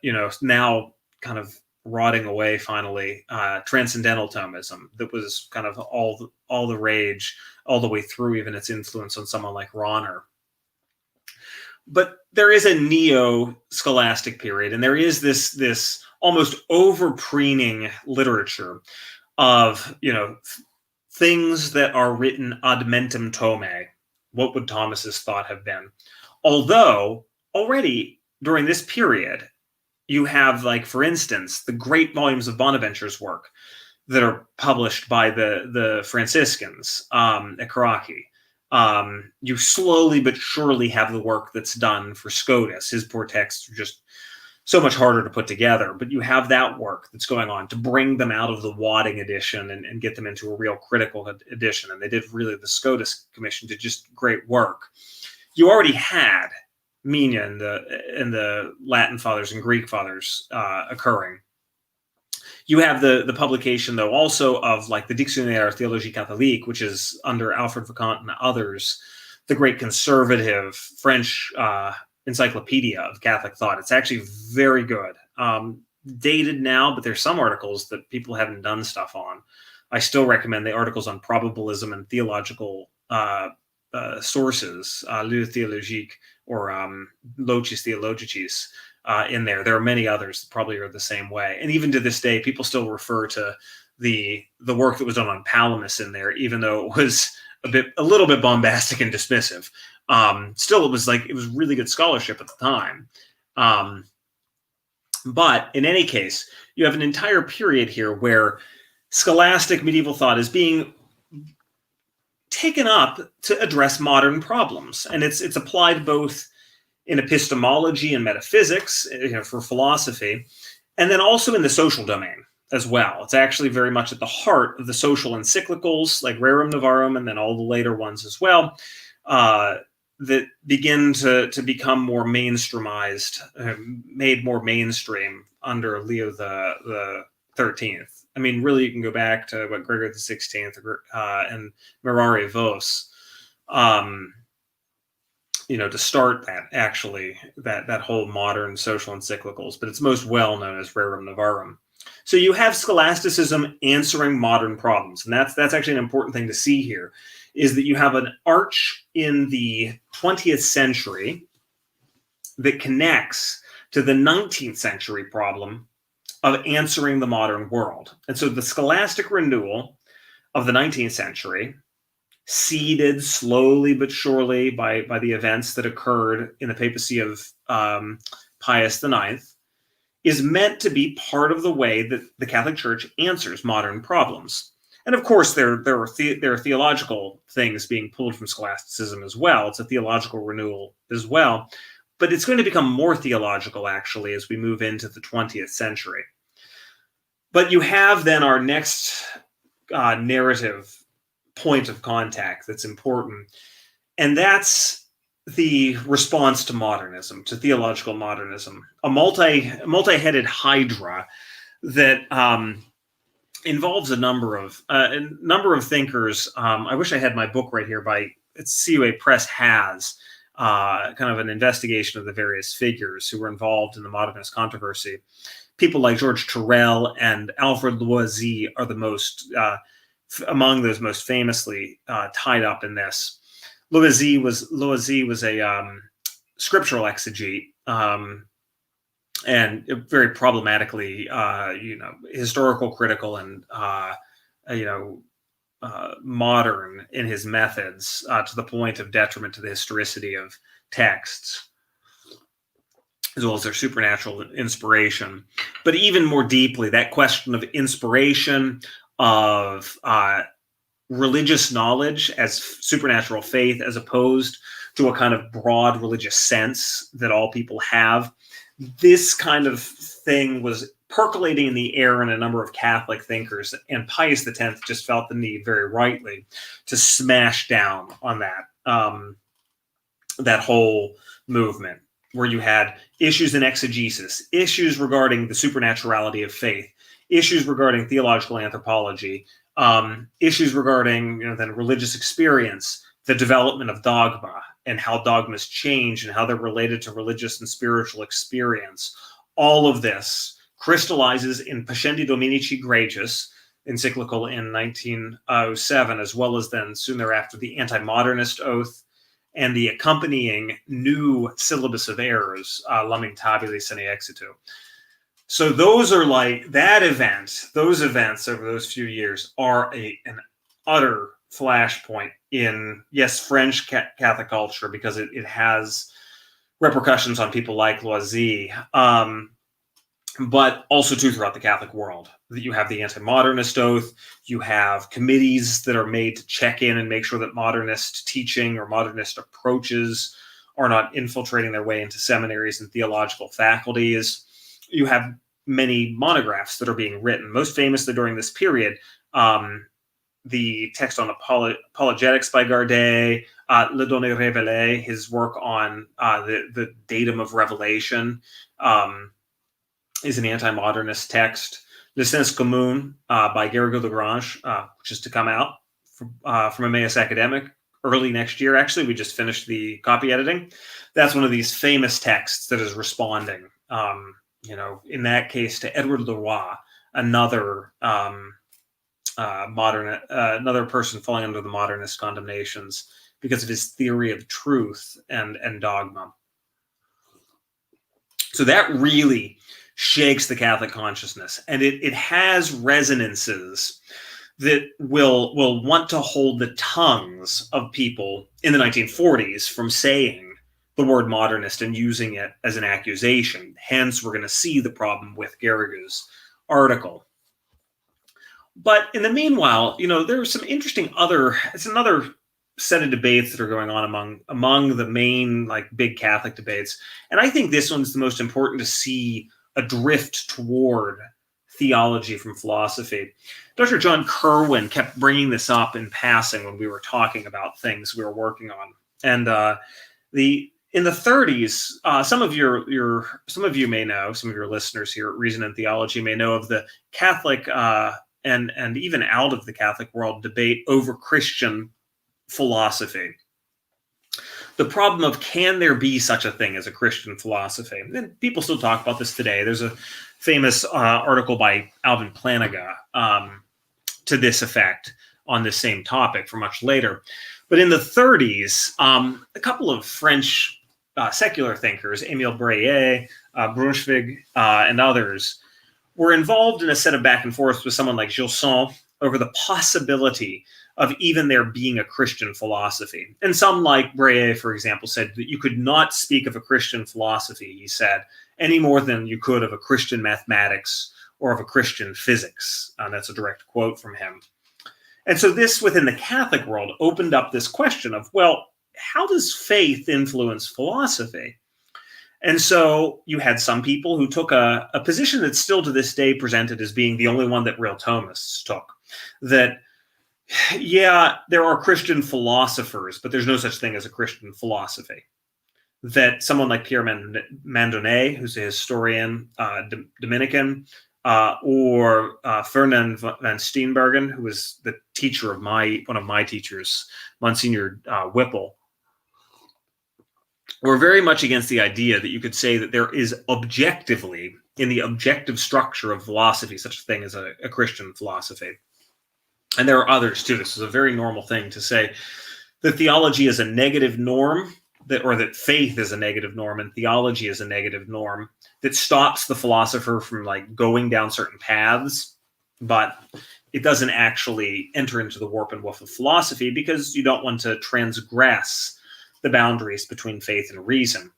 now kind of rotting away finally, transcendental Thomism that was kind of all the rage all the way through, even its influence on someone like Rahner. But there is a neo-scholastic period, and there is this almost over-preening literature of things that are written ad mentem tome. What would Thomas's thought have been? Although already during this period, you have, like, for instance, the great volumes of Bonaventure's work that are published by the Franciscans at Karachi. You slowly but surely have the work that's done for Scotus. His poor texts are just so much harder to put together, but you have that work that's going on to bring them out of the wadding edition and get them into a real critical edition. And they did really, the Scotus Commission did just great work. You already had Mina and the Latin fathers and Greek fathers occurring. You have the publication, though, also of, like, the Dictionnaire Theologie Catholique, which is under Alfred Vicant and others, the great conservative French encyclopedia of Catholic thought. It's actually very good. Dated now, but there's some articles that people haven't done stuff on. I still recommend the articles on probabilism and theological sources, Nouvelle Theologie or Locis Theologicis. In there. There are many others that probably are the same way. And even to this day, people still refer to the work that was done on Palamas in there, even though it was a little bit bombastic and dismissive. Still, it was really good scholarship at the time. But in any case, you have an entire period here where scholastic medieval thought is being taken up to address modern problems. And it's applied both in epistemology and metaphysics, for philosophy, and then also in the social domain as well. It's actually very much at the heart of the social encyclicals, like Rerum Novarum, and then all the later ones as well, that begin to become more mainstreamized, made more mainstream under Leo the 13th. I mean, really, you can go back to Gregor the 16th and Mirare Vos. To start that whole modern social encyclicals, but it's most well known as Rerum Novarum. So you have scholasticism answering modern problems, and that's actually an important thing to see here, is that you have an arch in the 20th century that connects to the 19th century problem of answering the modern world. And so the scholastic renewal of the 19th century, seeded slowly but surely by the events that occurred in the papacy of Pius IX, is meant to be part of the way that the Catholic Church answers modern problems. And of course, there are theological things being pulled from scholasticism as well. It's a theological renewal as well. But it's going to become more theological, actually, as we move into the 20th century. But you have then our next narrative point of contact that's important, and that's the response to modernism, to theological modernism, a multi-headed hydra that involves a number of thinkers. I wish I had my book right here. CUA Press has kind of an investigation of the various figures who were involved in the modernist controversy. People like George Turrell and Alfred Loisy are the most among those most famously tied up in this. Loisy was a scriptural exegete and very problematically, historical, critical, and modern in his methods, to the point of detriment to the historicity of texts, as well as their supernatural inspiration. But even more deeply, that question of inspiration, of religious knowledge as supernatural faith, as opposed to a kind of broad religious sense that all people have. This kind of thing was percolating in the air in a number of Catholic thinkers, and Pius X just felt the need, very rightly, to smash down on that whole movement, where you had issues in exegesis, issues regarding the supernaturality of faith, issues regarding theological anthropology, issues regarding then religious experience, the development of dogma, and how dogmas change and how they're related to religious and spiritual experience. All of this crystallizes in Pascendi Dominici Gregis, encyclical in 1907, as well as then soon thereafter the anti-modernist oath and the accompanying new syllabus of errors, Lamentabili sine exitu. So those are like that event, those events over those few years are an utter flashpoint in, yes, French Catholic culture, because it has repercussions on people like Loisy, but also too throughout the Catholic world. You have the anti-modernist oath, you have committees that are made to check in and make sure that modernist teaching or modernist approaches are not infiltrating their way into seminaries and theological faculties. You have many monographs that are being written, most famously during this period, the text on apologetics by Gardet, Le Donné Révélé, his work on the datum of revelation, is an anti-modernist text. Le Sens Commun by Garrigou Lagrange, which is to come out from Emmaus Academic early next year. Actually, we just finished the copy editing. That's one of these famous texts that is responding, in that case, to Edward Leroy, another another person falling under the modernist condemnations because of his theory of truth and dogma. So that really shakes the Catholic consciousness, and it has resonances that will want to hold the tongues of people in the 1940s from saying the word modernist and using it as an accusation. Hence, we're going to see the problem with Garrigou's article. But in the meanwhile, there are some interesting it's another set of debates that are going on among the main big Catholic debates. And I think this one's the most important to see a drift toward theology from philosophy. Dr. John Kerwin kept bringing this up in passing when we were talking about things we were working on. And in the 30s, some of you may know, some of your listeners here at Reason and Theology may know of the Catholic and even out of the Catholic world debate over Christian philosophy. The problem of, can there be such a thing as a Christian philosophy? And people still talk about this today. There's a famous article by Alvin Plantinga to this effect on this same topic for much later. But in the 30s, a couple of French secular thinkers, Émile Breillet, Brunswick, and others, were involved in a set of back and forth with someone like Gilson over the possibility of even there being a Christian philosophy. And some, like Breillet, for example, said that you could not speak of a Christian philosophy, he said, any more than you could of a Christian mathematics or of a Christian physics. That's a direct quote from him. And so this, within the Catholic world, opened up this question of, well, how does faith influence philosophy? And so you had some people who took a position that's still to this day presented as being the only one that real Thomists took, that, yeah, there are Christian philosophers, but there's no such thing as a Christian philosophy. That someone like Pierre Mandonnet, who's a historian, Dominican, or Ferdinand van Steenbergen, who was the teacher of one of my teachers, Monsignor Whipple, were very much against the idea that you could say that there is objectively, in the objective structure of philosophy, such a thing as a Christian philosophy. And there are others too. This is a very normal thing to say that theology is a negative norm, or that faith is a negative norm and theology is a negative norm that stops the philosopher from going down certain paths, but it doesn't actually enter into the warp and woof of philosophy because you don't want to transgress the boundaries between faith and reason.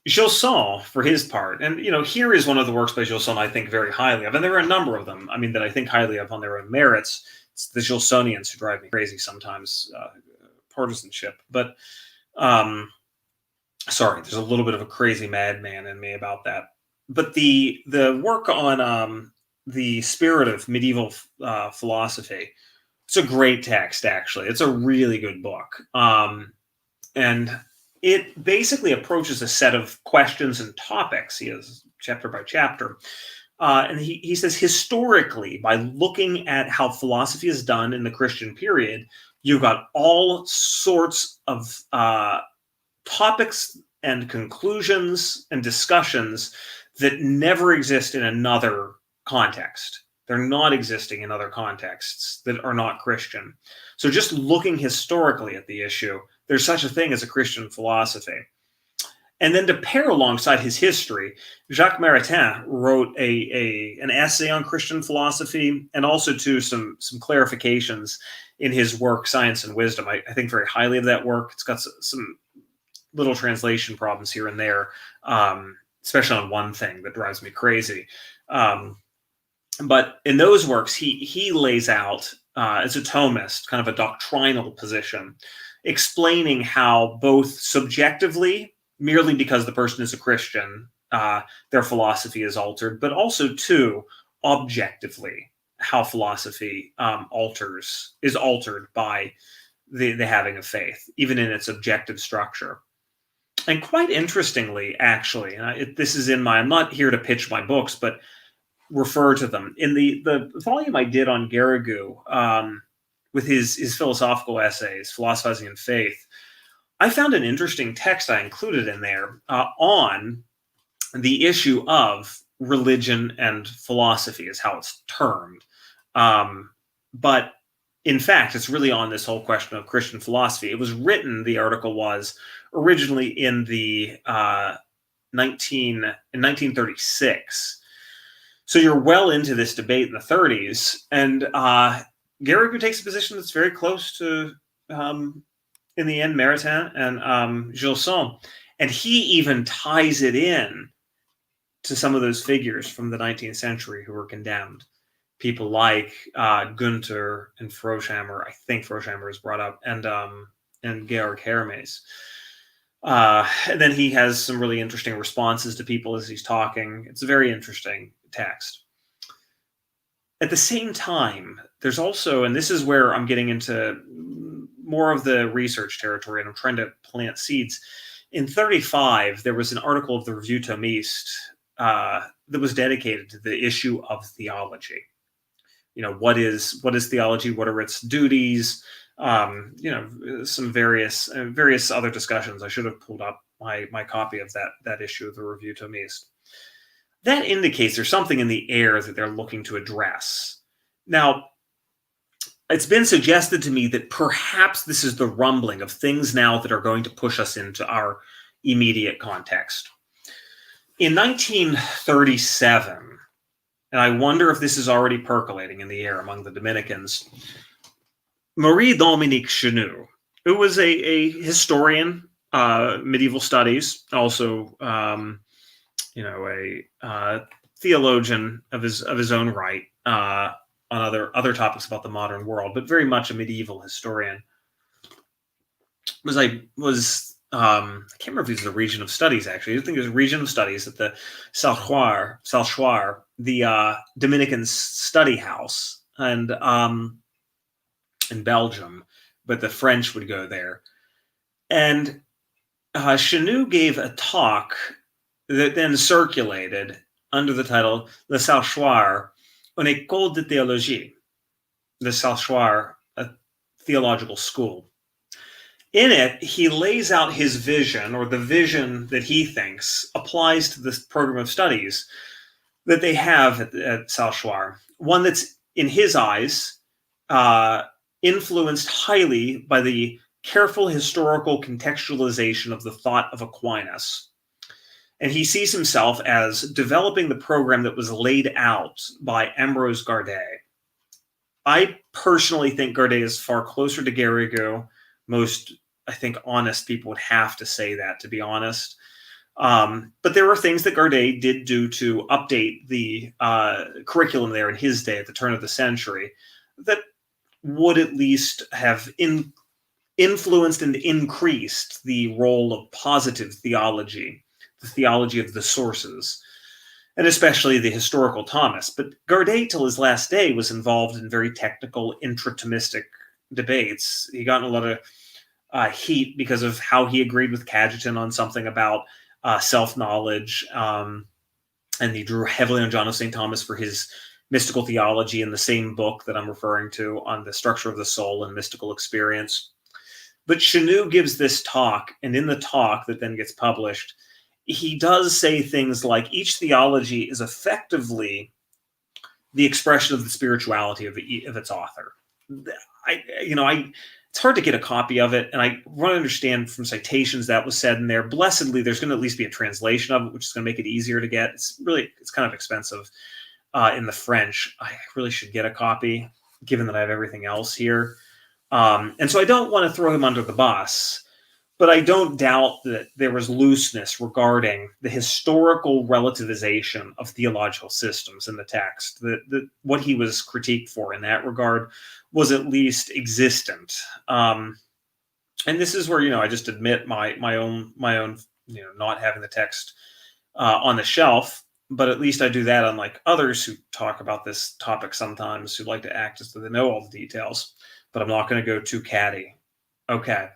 Gilson, for his part, and here is one of the works by Gilson I think very highly of, and there are a number of them, that I think highly of on their own merits. It's the Gilsonians who drive me crazy sometimes, partisanship. But sorry, there's a little bit of a crazy madman in me about that. but the work on the spirit of medieval philosophy, it's a great text, actually. It's a really good book. And it basically approaches a set of questions and topics. He has chapter by chapter. And he says, historically, by looking at how philosophy is done in the Christian period, you've got all sorts of topics and conclusions and discussions that never exist in another context. They're not existing in other contexts that are not Christian. So just looking historically at the issue, there's such a thing as a Christian philosophy. And then to pair alongside his history, Jacques Maritain wrote an essay on Christian philosophy, and also some clarifications in his work, Science and Wisdom. I think very highly of that work. It's got some little translation problems here and there, especially on one thing that drives me crazy. But in those works, he lays out, as a Thomist, kind of a doctrinal position, explaining how both subjectively, merely because the person is a Christian, their philosophy is altered, but also, too, objectively, how philosophy is altered by the having of faith, even in its objective structure. And quite interestingly, actually, this is in I'm not here to pitch my books, but refer to them. In the volume I did on Garrigou, with his philosophical essays, Philosophizing in Faith, I found an interesting text I included in there on the issue of religion and philosophy, is how it's termed. But in fact, it's really on this whole question of Christian philosophy. It was written, the article was originally in 1936. So you're well into this debate in the 30s. And Garrigou takes a position that's very close to, in the end, Maritain and Gilson. And he even ties it in to some of those figures from the 19th century who were condemned. People like Gunther and Froschammer. I think Froschammer is brought up, and Georg Hermes. And then he has some really interesting responses to people as he's talking. It's a very interesting text. At the same time, there's also, and this is where I'm getting into more of the research territory, and I'm trying to plant seeds. In 1935, there was an article of the Revue Thomiste that was dedicated to the issue of theology. What is theology? What are its duties? Some various other discussions. I should have pulled up my copy of that issue of the Revue Thomiste. That indicates there's something in the air that they're looking to address. Now, it's been suggested to me that perhaps this is the rumbling of things now that are going to push us into our immediate context. In 1937, and I wonder if this is already percolating in the air among the Dominicans, Marie-Dominique Chenu, who was a historian, medieval studies, also a theologian of his own right, on other topics about the modern world, but very much a medieval historian. I can't remember if he was the region of studies, actually. I think it was a region of studies at the Salchoir, the Dominican study house, and in Belgium, but the French would go there. And Chenu gave a talk that then circulated under the title Le Salchoir, une école de théologie, Le Salchoir, a theological school. In it, he lays out his vision, or the vision that he thinks applies to this program of studies that they have at Salchoir. One that's, in his eyes, influenced highly by the careful historical contextualization of the thought of Aquinas. And he sees himself as developing the program that was laid out by Ambroise Gardet. I personally think Gardet is far closer to Garrigou. Most, I think, honest people would have to say that, to be honest. But there were things that Gardet did do to update the curriculum there in his day at the turn of the century that would at least have influenced and increased the role of positive theology, the theology of the sources. and especially the historical Thomas. But Guardet, till his last day, was involved in very technical intra-Thomistic debates. He got in a lot of heat because of how he agreed with Cajetan on something about self-knowledge, and he drew heavily on John of St. Thomas for his mystical theology in the same book that I'm referring to on the structure of the soul and mystical experience. But Chenu gives this talk, and in the talk that then gets published, he does say things like each theology is effectively the expression of the spirituality of its author. It's hard to get a copy of it, and I want to understand from citations that was said in there. Blessedly, there's going to at least be a translation of it, which is going to make it easier to get. It's kind of expensive in the French. I really should get a copy, given that I have everything else here. And so I don't want to throw him under the bus, but I don't doubt that there was looseness regarding the historical relativization of theological systems in the text. That what he was critiqued for in that regard was at least existent. And this is where, I just admit my own, not having the text on the shelf, but at least I do that unlike others who talk about this topic sometimes, who like to act as though they know all the details, but I'm not going to go too catty. Okay.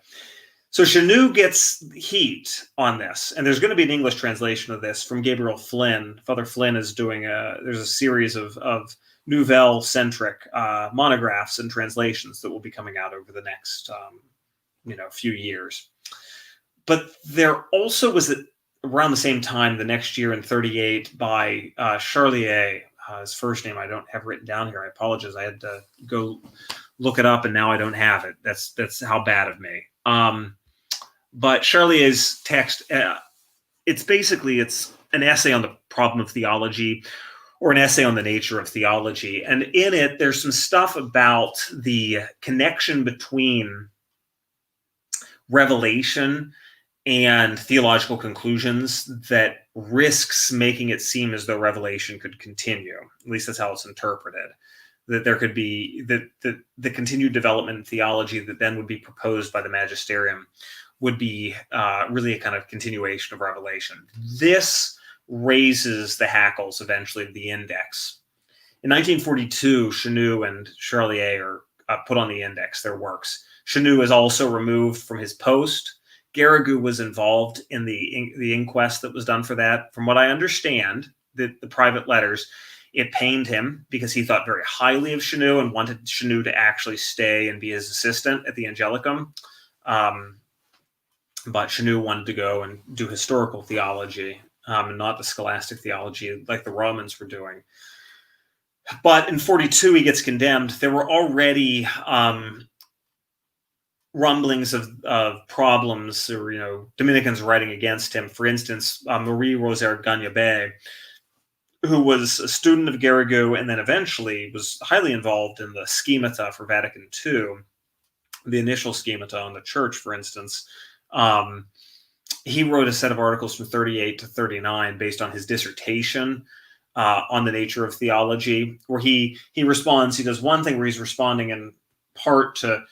So Chenu gets heat on this, and there's going to be an English translation of this from Gabriel Flynn. Father Flynn is doing there's a series of Nouvelle-centric monographs and translations that will be coming out over the next, few years. But there also was around the same time, the next year in 38, by Charlier, his first name I don't have written down here. I apologize. I had to go look it up, and now I don't have it. That's how bad of me. But Charlier's text, it's an essay on the problem of theology, or an essay on the nature of theology. And in it, there's some stuff about the connection between revelation and theological conclusions that risks making it seem as though revelation could continue. At least that's how it's interpreted. That there could be the continued development in theology that then would be proposed by the magisterium would be really a kind of continuation of revelation. This raises the hackles eventually of the index. In 1942, Chenu and Charlier are put on the index, their works. Chenu is also removed from his post. Garrigou was involved in the inquest that was done for that. From what I understand, the private letters, it pained him because he thought very highly of Chenu and wanted Chenu to actually stay and be his assistant at the Angelicum. But Chenu wanted to go and do historical theology, and not the scholastic theology like the Romans were doing. But in 42, he gets condemned. There were already rumblings of problems, or Dominicans writing against him. For instance, Marie-Rosaire Gagnabé, who was a student of Garrigou and then eventually was highly involved in the schemata for Vatican II, the initial schemata on the church, for instance. He wrote a set of articles from 38 to 39 based on his dissertation on the nature of theology, where he responds. He does one thing where he's responding in part to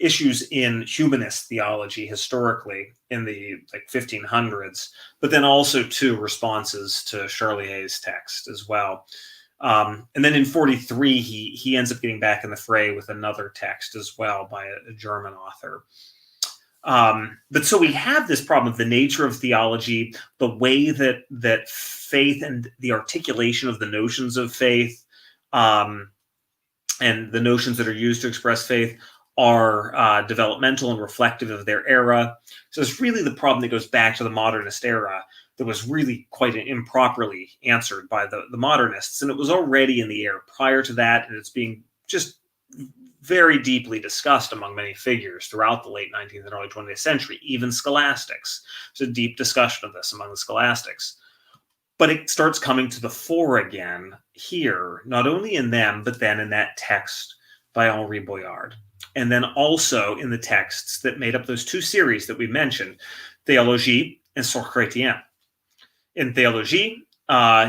issues in humanist theology historically in the 1500s, but then also to responses to Charlier's text as well. And then in 43, he ends up getting back in the fray with another text as well by a German author. But so we have this problem of the nature of theology, the way that faith and the articulation of the notions of faith, and the notions that are used to express faith are developmental and reflective of their era. So it's really the problem that goes back to the modernist era that was really quite improperly answered by the modernists. And it was already in the air prior to that, and it's being just very deeply discussed among many figures throughout the late 19th and early 20th century, even scholastics. There's a deep discussion of this among the scholastics. But it starts coming to the fore again here, not only in them, but then in that text by Henri Boyard. And then also in the texts that made up those two series that we mentioned, Theologie and Sur Chrétien. In Theologie,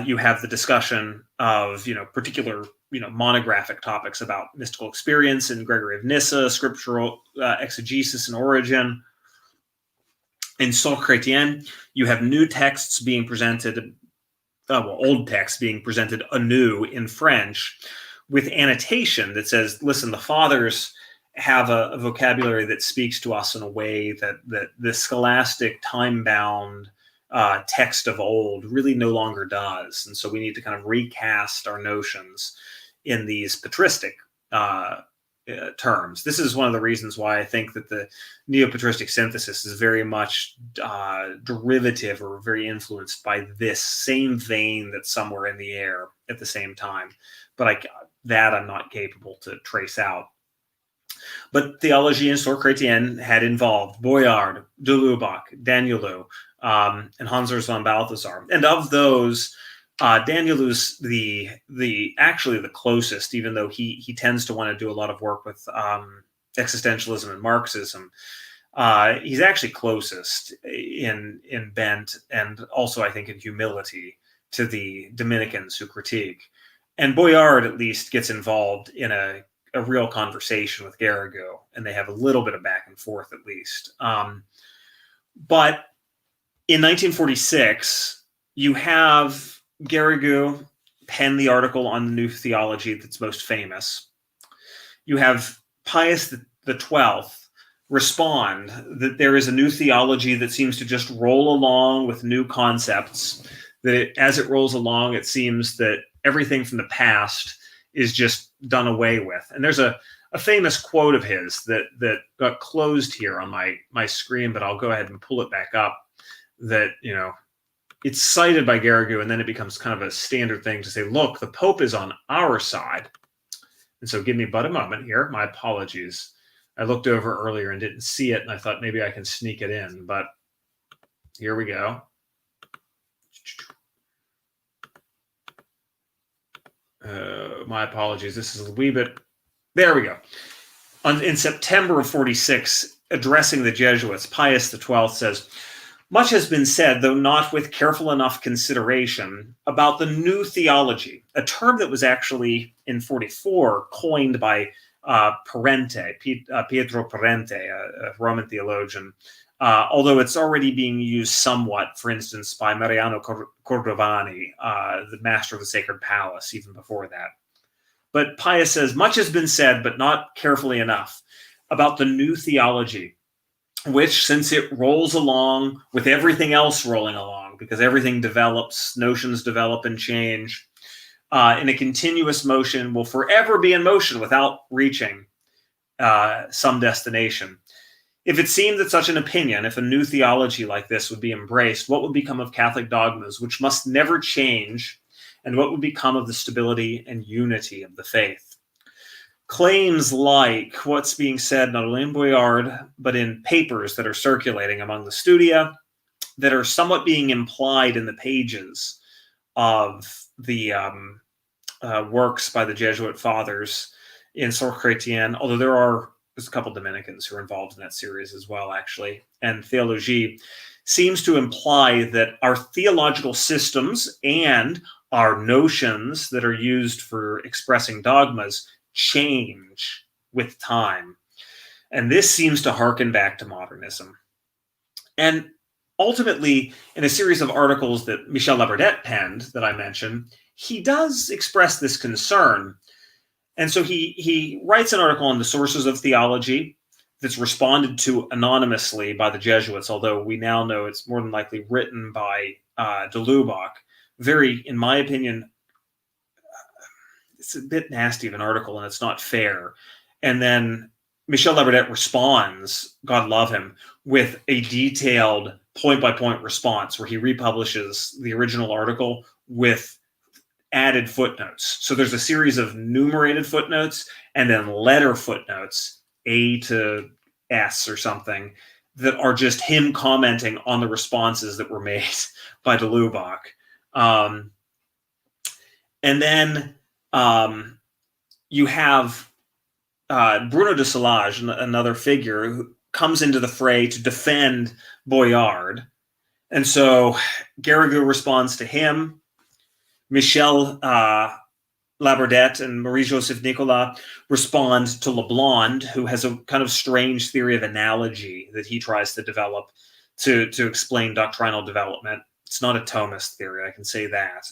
you have the discussion of, particular, monographic topics about mystical experience and Gregory of Nyssa, scriptural exegesis and origin. In Sur Chrétien, you have new texts being presented old text being presented anew in French with annotation that says, listen, the fathers have a vocabulary that speaks to us in a way that the scholastic, time-bound text of old really no longer does. And so we need to kind of recast our notions in these patristic terms. This is one of the reasons why I think that the neo-patristic synthesis is very much derivative or very influenced by this same vein that's somewhere in the air at the same time. But I'm not capable to trace out. But theology and Soeur Chrétienne had involved Boyard, de Lubac, Danielou, and Hans Urs von Balthasar. And of those, Danielou's actually the closest, even though he tends to want to do a lot of work with existentialism and Marxism. He's actually closest in bent and also, I think, in humility to the Dominicans who critique. And Boyard at least gets involved in a real conversation with Garrigou, and they have a little bit of back and forth at least. But in 1946, you have Garrigou pen the article on the New Theology that's most famous. You have Pius XII respond that there is a new theology that seems to just roll along with new concepts, that as it rolls along, it seems that everything from the past is just done away with. And there's a famous quote of his that got closed here on my screen, but I'll go ahead and pull it back up, that, it's cited by Garrigou, and then it becomes kind of a standard thing to say, look, the Pope is on our side. And so give me but a moment here. My apologies. I looked over earlier and didn't see it, and I thought maybe I can sneak it in, but here we go. My apologies. This is a wee bit. There we go. In September of 46, addressing the Jesuits, Pius XII says, much has been said, though not with careful enough consideration, about the new theology, a term that was actually in 44 coined by Pietro Parente, a Roman theologian, although it's already being used somewhat, for instance, by Mariano Cordovani, the master of the Sacred Palace, even before that. But Pius says, much has been said, but not carefully enough, about the new theology, which, since it rolls along with everything else rolling along, because everything develops, notions develop and change, in a continuous motion, will forever be in motion without reaching some destination. If it seemed that such an opinion, if a new theology like this would be embraced, what would become of Catholic dogmas, which must never change, and what would become of the stability and unity of the faith? Claims like what's being said not only in Boyard, but in papers that are circulating among the studia, that are somewhat being implied in the pages of the works by the Jesuit fathers in Soeur Chrétienne, although there's a couple Dominicans who are involved in that series as well, actually, and Theologie, seems to imply that our theological systems and our notions that are used for expressing dogmas change with time. And this seems to harken back to modernism. And ultimately, in a series of articles that Michel Labordette penned that I mentioned, he does express this concern. And so he writes an article on the sources of theology that's responded to anonymously by the Jesuits, although we now know it's more than likely written by de Lubac. Very, in my opinion, it's a bit nasty of an article, and it's not fair. And then Michel Labordette responds, God love him, with a detailed point-by-point response where he republishes the original article with added footnotes. So there's a series of numerated footnotes and then letter footnotes, A to S or something, that are just him commenting on the responses that were made by de Lubac. And then you have Bruno de Salage, another figure who comes into the fray to defend Boyard. And so Garrigou responds to him. Michel Labordette and Marie-Joseph Nicolas respond to Leblond, who has a kind of strange theory of analogy that he tries to develop to explain doctrinal development. It's not a Thomist theory, I can say that.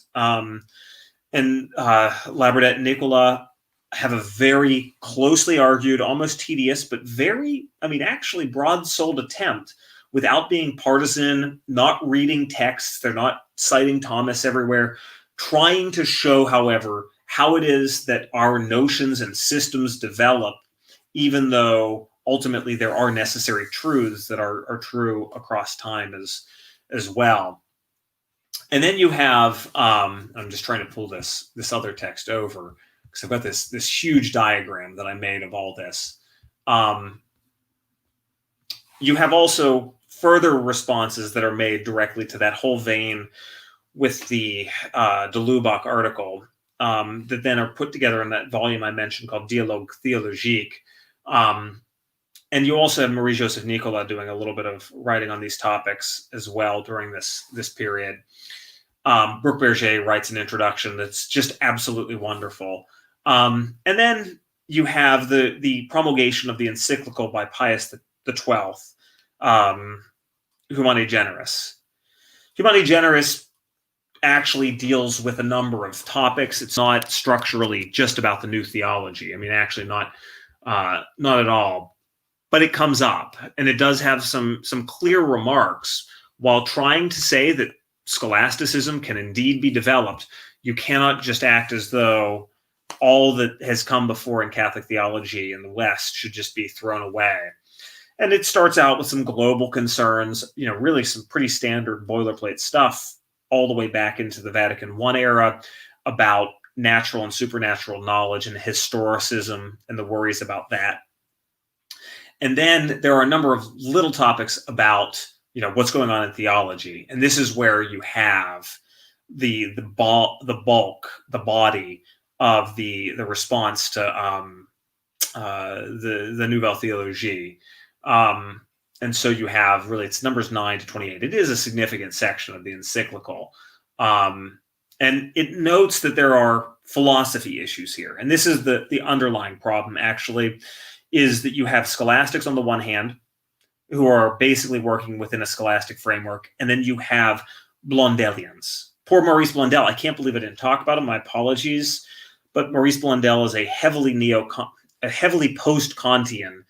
And Labradette and Nicola have a very closely argued, almost tedious, but very, actually broad-souled attempt without being partisan, not reading texts, they're not citing Thomas everywhere, trying to show, however, how it is that our notions and systems develop, even though ultimately there are necessary truths that are true across time as well. And then you have, I'm just trying to pull this other text over, because I've got this huge diagram that I made of all this. You have also further responses that are made directly to that whole vein with the de Lubac article that then are put together in that volume I mentioned called Dialogue Theologique. And you also have Marie-Joseph Nicola doing a little bit of writing on these topics as well during this period. Brooke Berger writes an introduction that's just absolutely wonderful. And then you have the promulgation of the encyclical by Pius XII, Humani Generis. Humani Generis actually deals with a number of topics. It's not structurally just about the new theology. Actually not at all. But it comes up, and it does have some clear remarks while trying to say that scholasticism can indeed be developed. You cannot just act as though all that has come before in Catholic theology in the West should just be thrown away. And it starts out with some global concerns, really some pretty standard boilerplate stuff all the way back into the Vatican I era about natural and supernatural knowledge and historicism and the worries about that. And then there are a number of little topics about what's going on in theology, and this is where you have the bulk, the body of the response to the Nouvelle Theologie, and so you have really it's numbers 9 to 28. It is a significant section of the encyclical, and it notes that there are philosophy issues here, and this is the underlying problem actually, is that you have scholastics on the one hand, who are basically working within a scholastic framework. And then you have Blondelians. Poor Maurice Blondel. I can't believe I didn't talk about him. My apologies. But Maurice Blondel is a heavily post-Kantian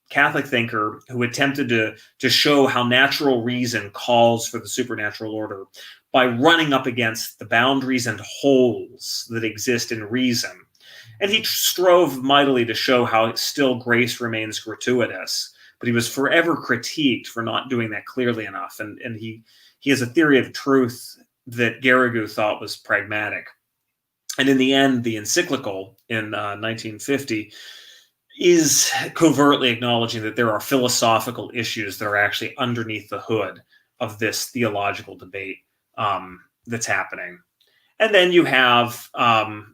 Catholic thinker who attempted to show how natural reason calls for the supernatural order by running up against the boundaries and holes that exist in reason. And he strove mightily to show how still grace remains gratuitous. But he was forever critiqued for not doing that clearly enough. And he has a theory of truth that Garrigou thought was pragmatic. And in the end, the encyclical in 1950 is covertly acknowledging that there are philosophical issues that are actually underneath the hood of this theological debate that's happening. And then you have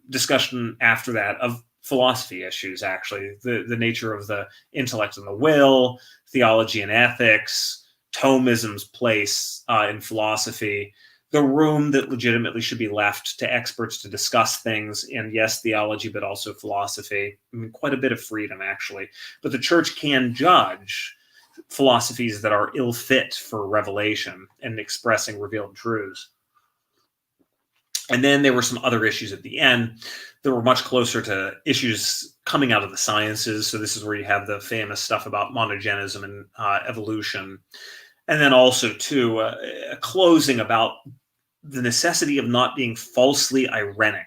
discussion after that of philosophy issues, actually, the nature of the intellect and the will, theology and ethics, Thomism's place in philosophy, the room that legitimately should be left to experts to discuss things in, yes, theology, but also philosophy. Quite a bit of freedom, actually. But the church can judge philosophies that are ill fit for revelation and expressing revealed truths. And then there were some other issues at the end that were much closer to issues coming out of the sciences. So this is where you have the famous stuff about monogenism and evolution. And then also, too, a closing about the necessity of not being falsely irenic,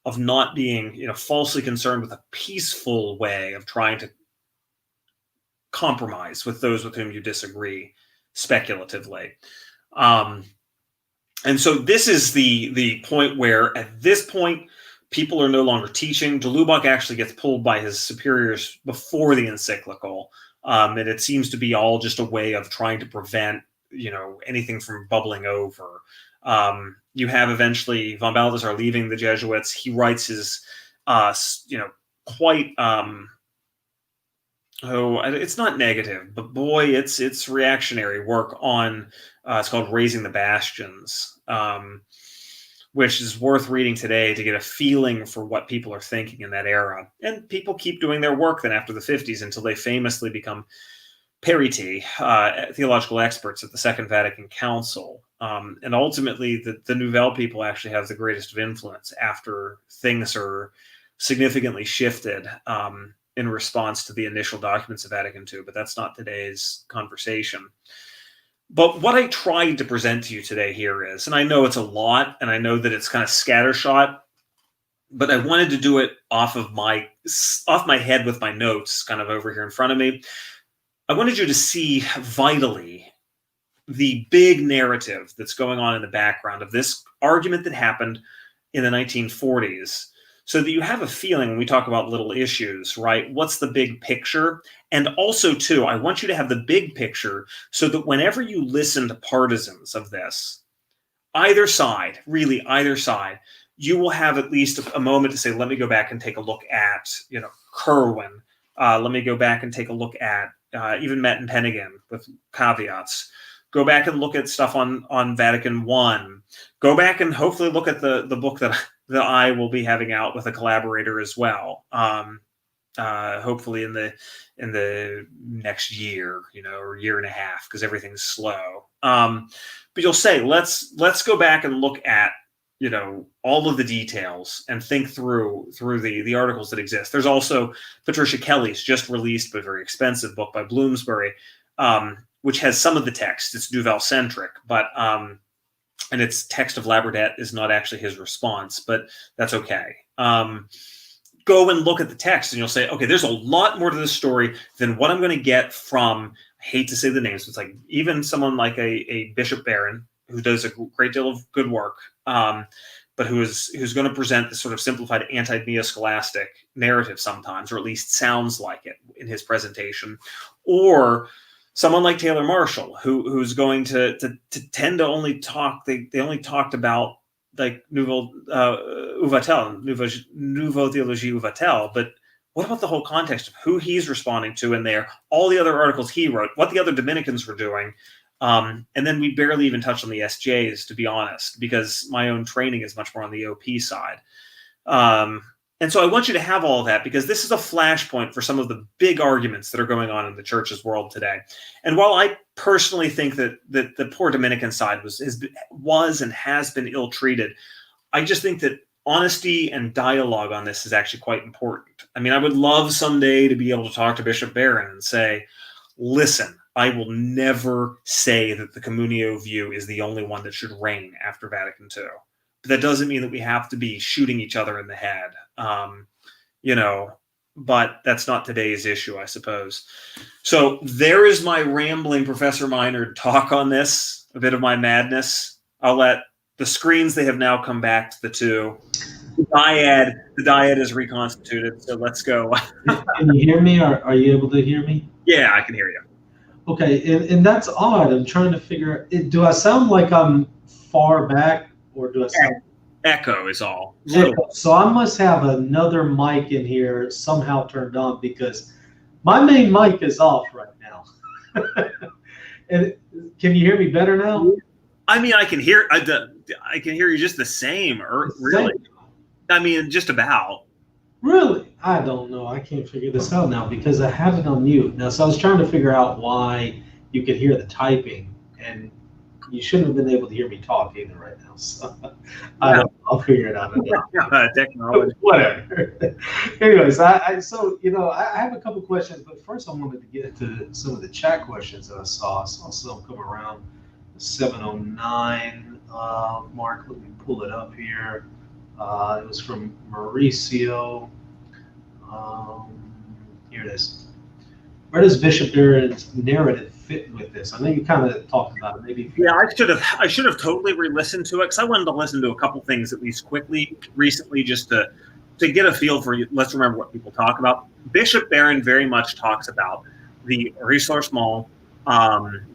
of not being falsely concerned with a peaceful way of trying to compromise with those with whom you disagree speculatively. And so this is the point where, at this point, people are no longer teaching. De Lubac actually gets pulled by his superiors before the encyclical, and it seems to be all just a way of trying to prevent, anything from bubbling over. You have eventually von Balthasar leaving the Jesuits. He writes his, quite. It's not negative, but boy, it's reactionary work on. It's called Raising the Bastions, which is worth reading today to get a feeling for what people are thinking in that era. And people keep doing their work then after the 50s until they famously become periti, theological experts at the Second Vatican Council. And ultimately, the Nouvelle people actually have the greatest of influence after things are significantly shifted in response to the initial documents of Vatican II. But that's not today's conversation. But what I tried to present to you today here is, and I know it's a lot, and I know that it's kind of scattershot, but I wanted to do it off my head with my notes kind of over here in front of me. I wanted you to see vitally the big narrative that's going on in the background of this argument that happened in the 1940s, so that you have a feeling when we talk about little issues, right? What's the big picture? And also, too, I want you to have the big picture so that whenever you listen to partisans of this, either side, really either side, you will have at least a moment to say, let me go back and take a look at, Kerwin. Let me go back and take a look at even Metten Pennigan with caveats. Go back and look at stuff on Vatican I. Go back and hopefully look at the book that I will be having out with a collaborator as well. Hopefully in the next year, or year and a half, because everything's slow. But you'll say, let's go back and look at all of the details and think through the articles that exist. There's also Patricia Kelly's just released but very expensive book by Bloomsbury, which has some of the text. It's Nouvelle-centric, but and its text of Labradette is not actually his response, but that's okay. Go and look at the text and you'll say, okay, there's a lot more to this story than what I'm going to get from, I hate to say the names, it's like even someone like a Bishop Barron, who does a great deal of good work, but who's going to present this sort of simplified anti-Neoscholastic narrative sometimes, or at least sounds like it in his presentation, or someone like Taylor Marshall, who's going to tend to only talk. They only talked about like Nouvelle Theologie Uvatel, but what about the whole context of who he's responding to in there, all the other articles he wrote, what the other Dominicans were doing, and then we barely even touched on the SJs, to be honest, because my own training is much more on the OP side. And so I want you to have all of that, because this is a flashpoint for some of the big arguments that are going on in the church's world today. And while I personally think that the poor Dominican side was and has been ill-treated, I just think that honesty and dialogue on this is actually quite important. I mean, I would love someday to be able to talk to Bishop Barron and say, listen, I will never say that the communio view is the only one that should reign after Vatican II. But that doesn't mean that we have to be shooting each other in the head, but that's not today's issue, I suppose. So there is my rambling Professor Minor talk on this, a bit of my madness. I'll let the screens, they have now come back to the two. The dyad is reconstituted, so let's go. Can you hear me? Are you able to hear me? Yeah, I can hear you. Okay, and that's odd. I'm trying to figure out, do I sound like I'm far back, or do I sound... Echo is all. Echo. So I must have another mic in here somehow turned on, because my main mic is off right now. And can you hear me better now? I mean, I can hear you just the same, really. I mean, just about. Really? I don't know. I can't figure this out now because I have it on mute. Now, so I was trying to figure out why you could hear the typing, and you shouldn't have been able to hear me talk either right now. So I'll figure it out. Technology. Whatever. Anyways, I have a couple questions, but first I wanted to get into some of the chat questions that I saw. I saw some come around the 709 mark. Let me pull it up here. It was from Mauricio. Here it is. Where does Bishop Barron's narrative fit with this? I know you kind of talked about it. Maybe. Yeah, I should have totally re-listened to it, because I wanted to listen to a couple things at least quickly recently, just to get a feel for you. Let's remember what people talk about. Bishop Barron very much talks about the ressourcement,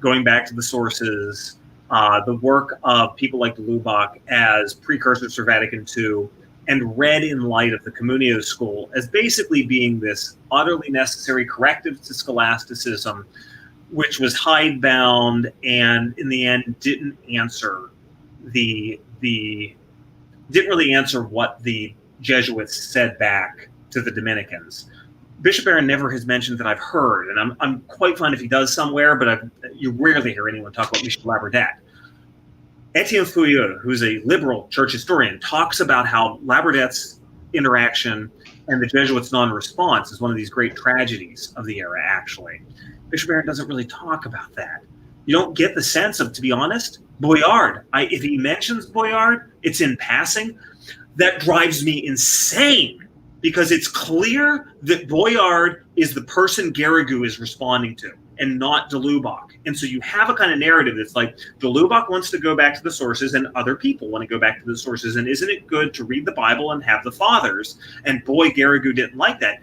going back to the sources, the work of people like de Lubac as precursors for Vatican II, and read in light of the Communio school as basically being this utterly necessary corrective to scholasticism, which was hidebound and in the end didn't really answer what the Jesuits said back to the Dominicans. Bishop Barron never has mentioned that I've heard, and I'm quite fine if he does somewhere, but you rarely hear anyone talk about Michel Labradette. Etienne Fouilleux, who's a liberal church historian, talks about how Labradette's interaction and the Jesuits' non-response is one of these great tragedies of the era, actually. Bishop Barrett doesn't really talk about that. You don't get the sense of, to be honest, Boyard. If he mentions Boyard, it's in passing. That drives me insane because it's clear that Boyard is the person Garrigou is responding to and not de Lubac. And so you have a kind of narrative that's like, de Lubac wants to go back to the sources and other people want to go back to the sources. And isn't it good to read the Bible and have the fathers? And boy, Garrigou didn't like that.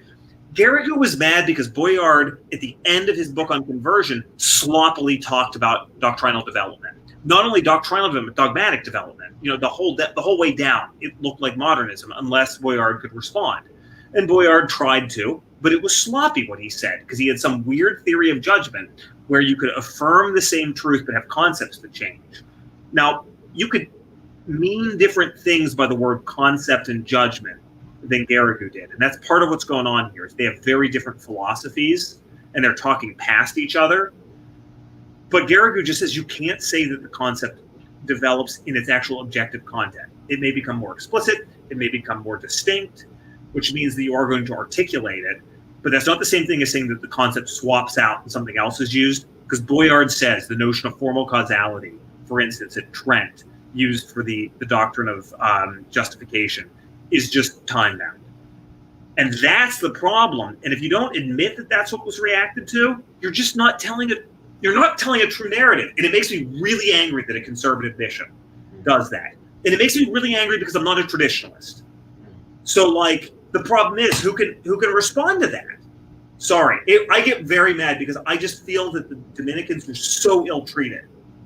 Garrigou was mad because Boyard, at the end of his book on conversion, sloppily talked about doctrinal development. Not only doctrinal development, dogmatic development. You know, the whole way down, it looked like modernism unless Boyard could respond. And Boyard tried to, but it was sloppy what he said because he had some weird theory of judgment where you could affirm the same truth but have concepts that change. Now, you could mean different things by the word concept and judgment than Garrigou did. And that's part of what's going on here. Is they have very different philosophies and they're talking past each other. But Garrigou just says you can't say that the concept develops in its actual objective content. It may become more explicit, it may become more distinct, which means that you are going to articulate it. But that's not the same thing as saying that the concept swaps out and something else is used. Because Boyard says the notion of formal causality, for instance, at Trent, used for the doctrine of justification, is just time-bound. And that's the problem. And if you don't admit that that's what was reacted to, you're just not telling it. You're not telling a true narrative. And it makes me really angry that a conservative bishop does that. And it makes me really angry because I'm not a traditionalist. So, like, the problem is who can respond to that? Sorry, I get very mad because I just feel that the Dominicans were so ill-treated.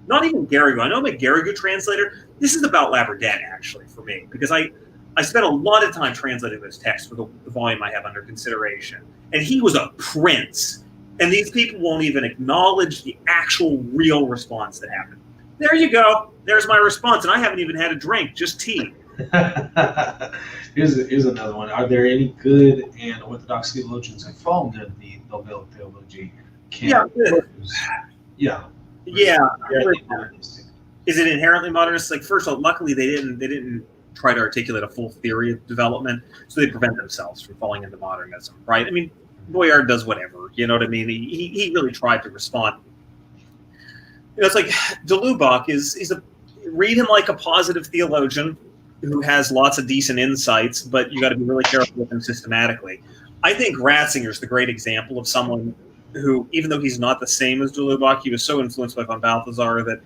Not even Garrigou. I know I'm a Garrigou translator. This is about Labradette, actually, for me, because I spent a lot of time translating this text for the volume I have under consideration. And he was a prince. And these people won't even acknowledge the actual real response that happened. There you go. There's my response. And I haven't even had a drink, just tea. Here's another one. Are there any good and Orthodox theologians who fall under the Nouvelle Theologie? Yeah. Yeah. Is it inherently modernist? Like, first of all, luckily they didn't try to articulate a full theory of development, so they prevent themselves from falling into modernism, right? I mean, Boyard does whatever, you know what I mean? He really tried to respond. You know, it's like de Lubac read him like a positive theologian who has lots of decent insights, but you got to be really careful with him systematically. I think Ratzinger's the great example of someone who, even though he's not the same as de Lubac, he was so influenced by von Balthasar that,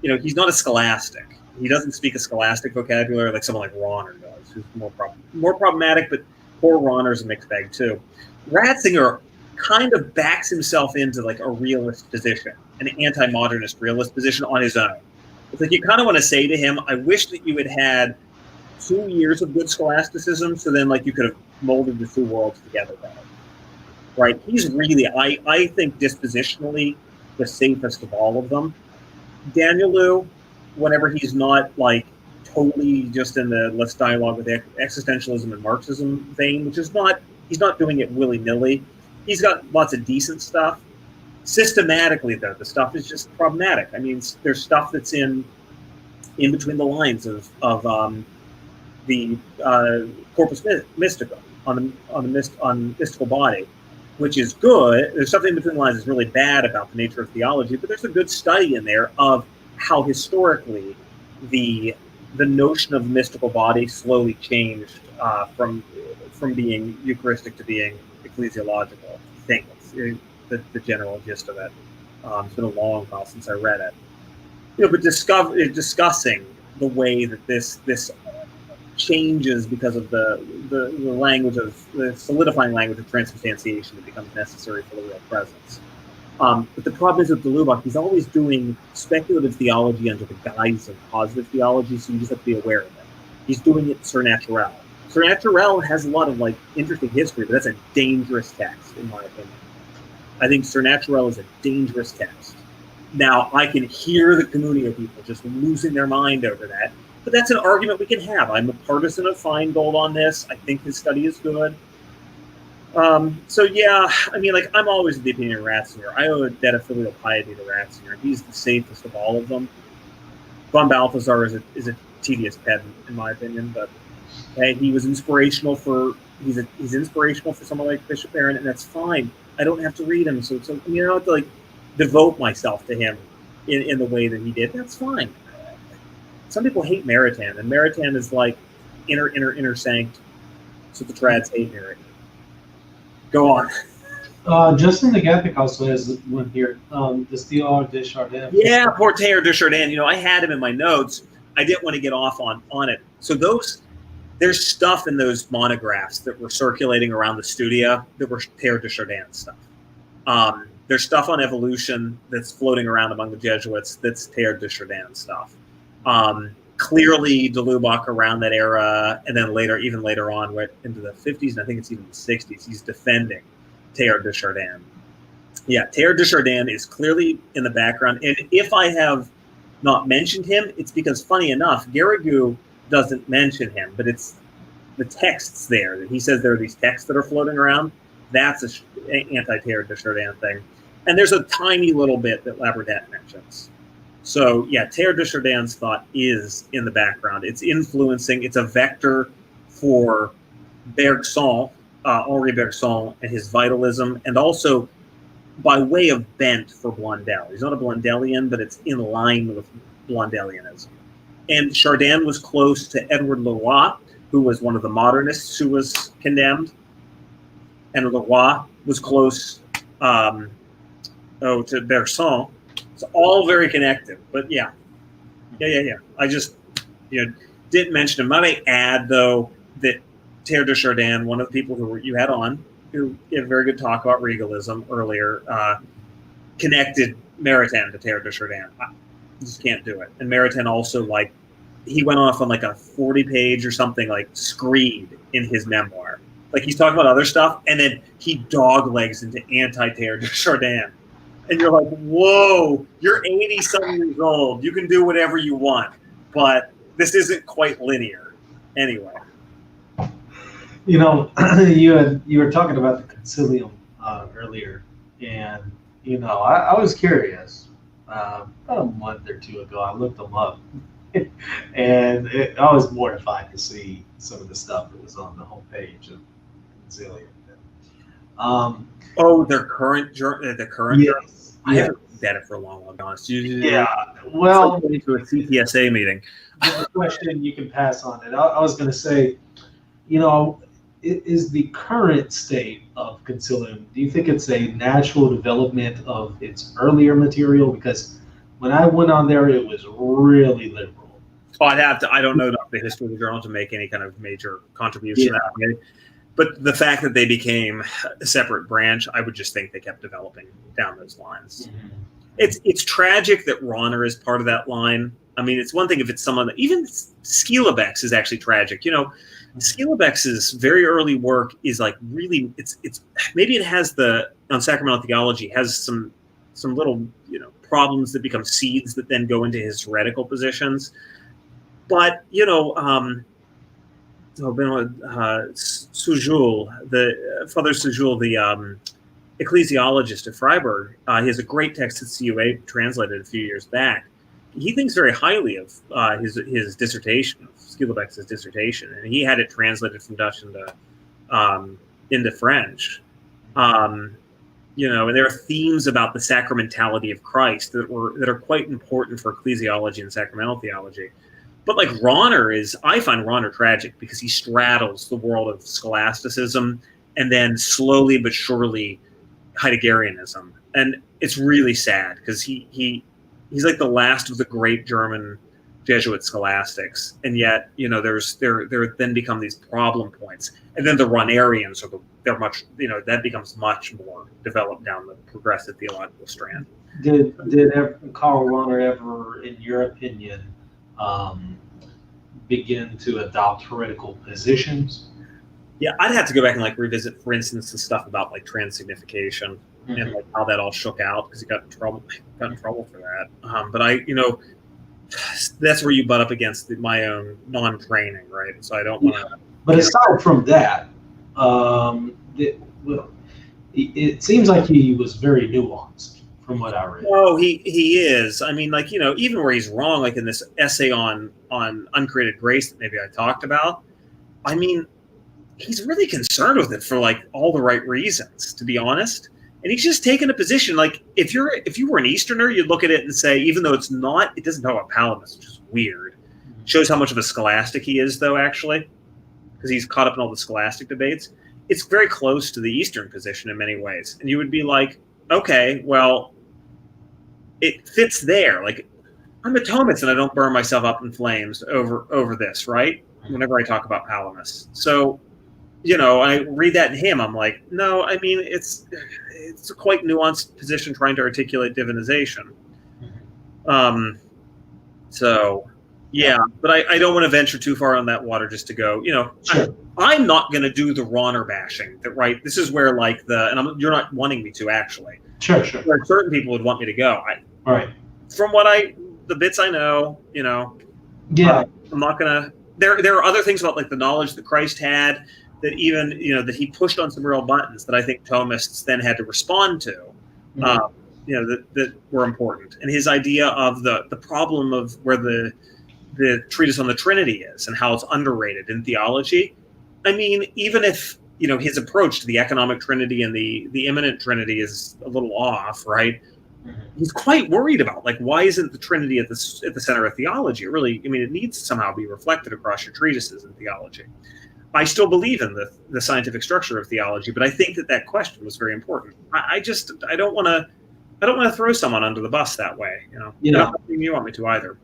you know, he's not a scholastic. He doesn't speak a scholastic vocabulary like someone like Rahner does, who's more problematic, but poor Rahner's a mixed bag too. Ratzinger kind of backs himself into like a realist position, an anti-modernist realist position on his own. It's like you kind of want to say to him, I wish that you had 2 years of good scholasticism, so then like you could have molded the two worlds together better. Right? He's really, I think, dispositionally the safest of all of them. Danielou, whenever he's not like totally just in the let's dialogue with existentialism and Marxism vein, which is not, he's not doing it willy-nilly. He's got lots of decent stuff. Systematically, though, the stuff is just problematic. I mean, there's stuff that's in between the lines of the Corpus Mysticum on mystical body, which is good. There's something in between the lines that's really bad about the nature of theology, but there's a good study in there of how historically the notion of mystical body slowly changed from being Eucharistic to being ecclesiological. I think it's the general gist of it. It's been a long while since I read it. You know, but discussing the way that this changes because of the language of the solidifying language of transubstantiation that becomes necessary for the real presence. But the problem is with de Lubac, he's always doing speculative theology under the guise of positive theology, so you just have to be aware of it. He's doing it surnaturel. Surnaturel has a lot of like interesting history, but that's a dangerous text, in my opinion. I think surnaturel is a dangerous text. Now, I can hear the communio people just losing their mind over that, but that's an argument we can have. I'm a partisan of Feingold on this. I think his study is good. So yeah, I mean, like, I'm always of the opinion of Ratzinger. I owe a debt of filial piety to Ratzinger. He's the safest of all of them. Von Balthasar is a tedious pedant, in my opinion, but hey, he was inspirational for he's inspirational for someone like Bishop Barron, and that's fine. I don't have to read him, so you know, I have to like devote myself to him in the way that he did. That's fine. Some people hate Maritain, and Maritain is like inner sanctum. So the trads hate Maritain. Go on. Justin the Gathic also has one here. This Théard de Chardin. Yeah, poor Teilhard de Chardin. You know, I had him in my notes. I didn't want to get off on it. So there's stuff in those monographs that were circulating around the studio that were Teilhard de Chardin stuff. There's stuff on evolution that's floating around among the Jesuits that's Teilhard de Chardin stuff. Clearly, de Lubac around that era, and then even later on, went into the 50s, and I think it's even the 60s, he's defending Teilhard de Chardin. Yeah, Teilhard de Chardin is clearly in the background, and if I have not mentioned him, it's because, funny enough, Garrigou doesn't mention him, but it's the texts there. He says there are these texts that are floating around. That's an anti-Teilhard de Chardin thing. And there's a tiny little bit that Labradette mentions. So, yeah, Teilhard de Chardin's thought is in the background. It's influencing. It's a vector for Bergson, Henri Bergson, and his vitalism, and also by way of bent for Blondel. He's not a Blondelian, but it's in line with Blondelianism. And Chardin was close to Edward Leroy, who was one of the modernists who was condemned. And Leroy was close to Bergson. It's all very connected, but yeah. I just didn't mention him. I may add though that Teilhard de Chardin, one of the people who you had on, who had a very good talk about regalism earlier, connected Maritain to Teilhard de Chardin. I just can't do it. And Maritain also he went off on like a 40-page or something like screed in his memoir. Like he's talking about other stuff, and then he doglegs into anti-Teilhard de Chardin. And you're like, whoa, you're 80-something years old. You can do whatever you want. But this isn't quite linear. Anyway. You know, you were talking about the concilium earlier. And, I was curious. About a month or two ago, I looked them up. And I was mortified to see some of the stuff that was on the homepage of concilium. Their current journal. Yes. I haven't looked at it for a long while, to be honest. Yeah. Well, it's like going to a CPSA meeting. The question you can pass on it. I was going to say, is the current state of concilium, do you think it's a natural development of its earlier material? Because when I went on there, it was really liberal. Oh, I don't know enough the history of the journal to make any kind of major contribution to that. But the fact that they became a separate branch, I would just think they kept developing down those lines. Mm-hmm. It's tragic that Rahner is part of that line. I mean, it's one thing if it's someone that, even Scholasticism is actually tragic. Scholasticism's very early work is like really, it's maybe it has on sacramental theology has some little problems that become seeds that then go into his heretical positions. But Soujoul, Father Soujoul, the ecclesiologist at Freiburg, he has a great text at CUA translated a few years back. He thinks very highly of his dissertation, Scholasticis's dissertation, and he had it translated from Dutch into French. And there are themes about the sacramentality of Christ that are quite important for ecclesiology and sacramental theology. But like I find Rahner tragic because he straddles the world of scholasticism and then slowly but surely Heideggerianism. And it's really sad because he's like the last of the great German Jesuit scholastics. And yet, there then become these problem points. And then the Rahnerians that becomes much more developed down the progressive theological strand. Did Karl Rahner ever, in your opinion, begin to adopt heretical positions? Yeah, I'd have to go back and revisit, for instance, the stuff about transsignification and how that all shook out because he got in trouble for that. But that's where you butt up against my own non-training, right? So I don't want to. But aside from that, it seems like he was very nuanced from what I read. Oh, he is. I mean, like, even where he's wrong, like in this essay on uncreated grace that maybe I talked about, I mean, he's really concerned with it for like all the right reasons, to be honest. And he's just taken a position. Like, if you were an Easterner, you'd look at it and say, even though it doesn't talk about Palamas, which is weird. Shows how much of a scholastic he is, though, actually, because he's caught up in all the scholastic debates. It's very close to the Eastern position in many ways. And you would be like, okay, well, it fits there. Like, I'm a Thomist and I don't burn myself up in flames over this, right? Whenever I talk about Palamas. So, I read that in him. I'm like, no, I mean, it's a quite nuanced position trying to articulate divinization. So, yeah, but I don't want to venture too far on that water just to go, Sure. I'm not going to do the rahner bashing, right? This is where like you're not wanting me to actually. Sure. Where certain people would want me to go. All right. From the bits I know, Yeah. I'm not going to, there are other things about like the knowledge that Christ had that even, that he pushed on some real buttons that I think Thomists then had to respond to, that were important. And his idea of the problem of where the treatise on the Trinity is and how it's underrated in theology. I mean, even if, his approach to the economic Trinity and the immanent Trinity is a little off, right? He's quite worried about, like, why isn't the Trinity at the center of theology? It really, it needs to somehow be reflected across your treatises in theology. I still believe in the scientific structure of theology, but I think that question was very important. I don't want to throw someone under the bus that way. I don't think you want me to either.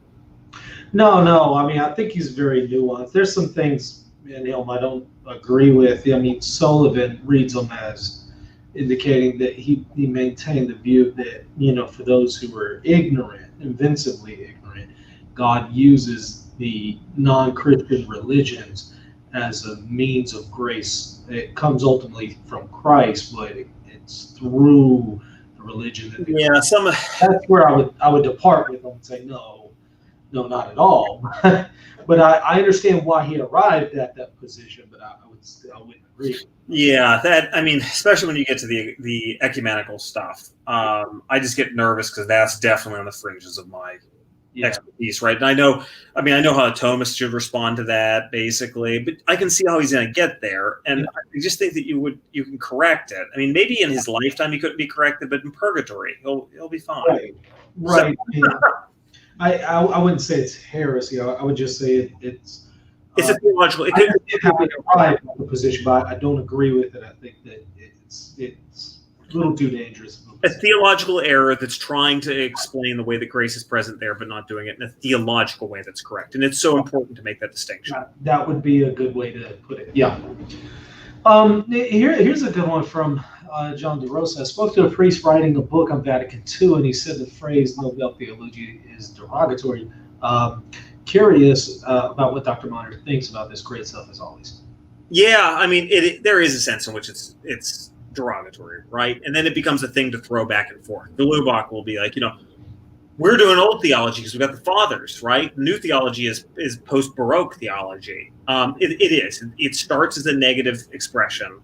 No. I mean, I think he's very nuanced. There's some things in him I don't agree with. I mean, Sullivan reads him as indicating that he maintained the view that, for those who were ignorant, invincibly ignorant, God uses the non-Christian religions as a means of grace. It comes ultimately from Christ, but it's through the religion. That's where I would depart with him and say, no, not at all. But I understand why he arrived at that position, but I wouldn't agree. Yeah, especially when you get to the ecumenical stuff, I just get nervous because that's definitely on the fringes of my expertise, right? And I know how a Thomist should respond to that, basically, but I can see how he's going to get there, and I just think that you can correct it. I mean, maybe in his lifetime he couldn't be corrected, but in purgatory he'll be fine. Right. I wouldn't say it's heresy. I would just say it's a theological. I haven't arrived at the position, but I don't agree with it. I think that it's a little too dangerous. A theological error that's trying to explain the way that grace is present there, but not doing it in a theological way that's correct. And it's so important to make that distinction. That would be a good way to put it. Yeah. Here's a good one from John DeRosa. I spoke to a priest writing a book on Vatican II, and he said the phrase Nouvelle Theologie is derogatory. Curious about what Dr. Monitor thinks about this great stuff as always. Yeah, I mean, there is a sense in which it's derogatory, right? And then it becomes a thing to throw back and forth. The Lubach will be like, we're doing old theology because we've got the fathers, right? New theology is post-Baroque theology. It is. It starts as a negative expression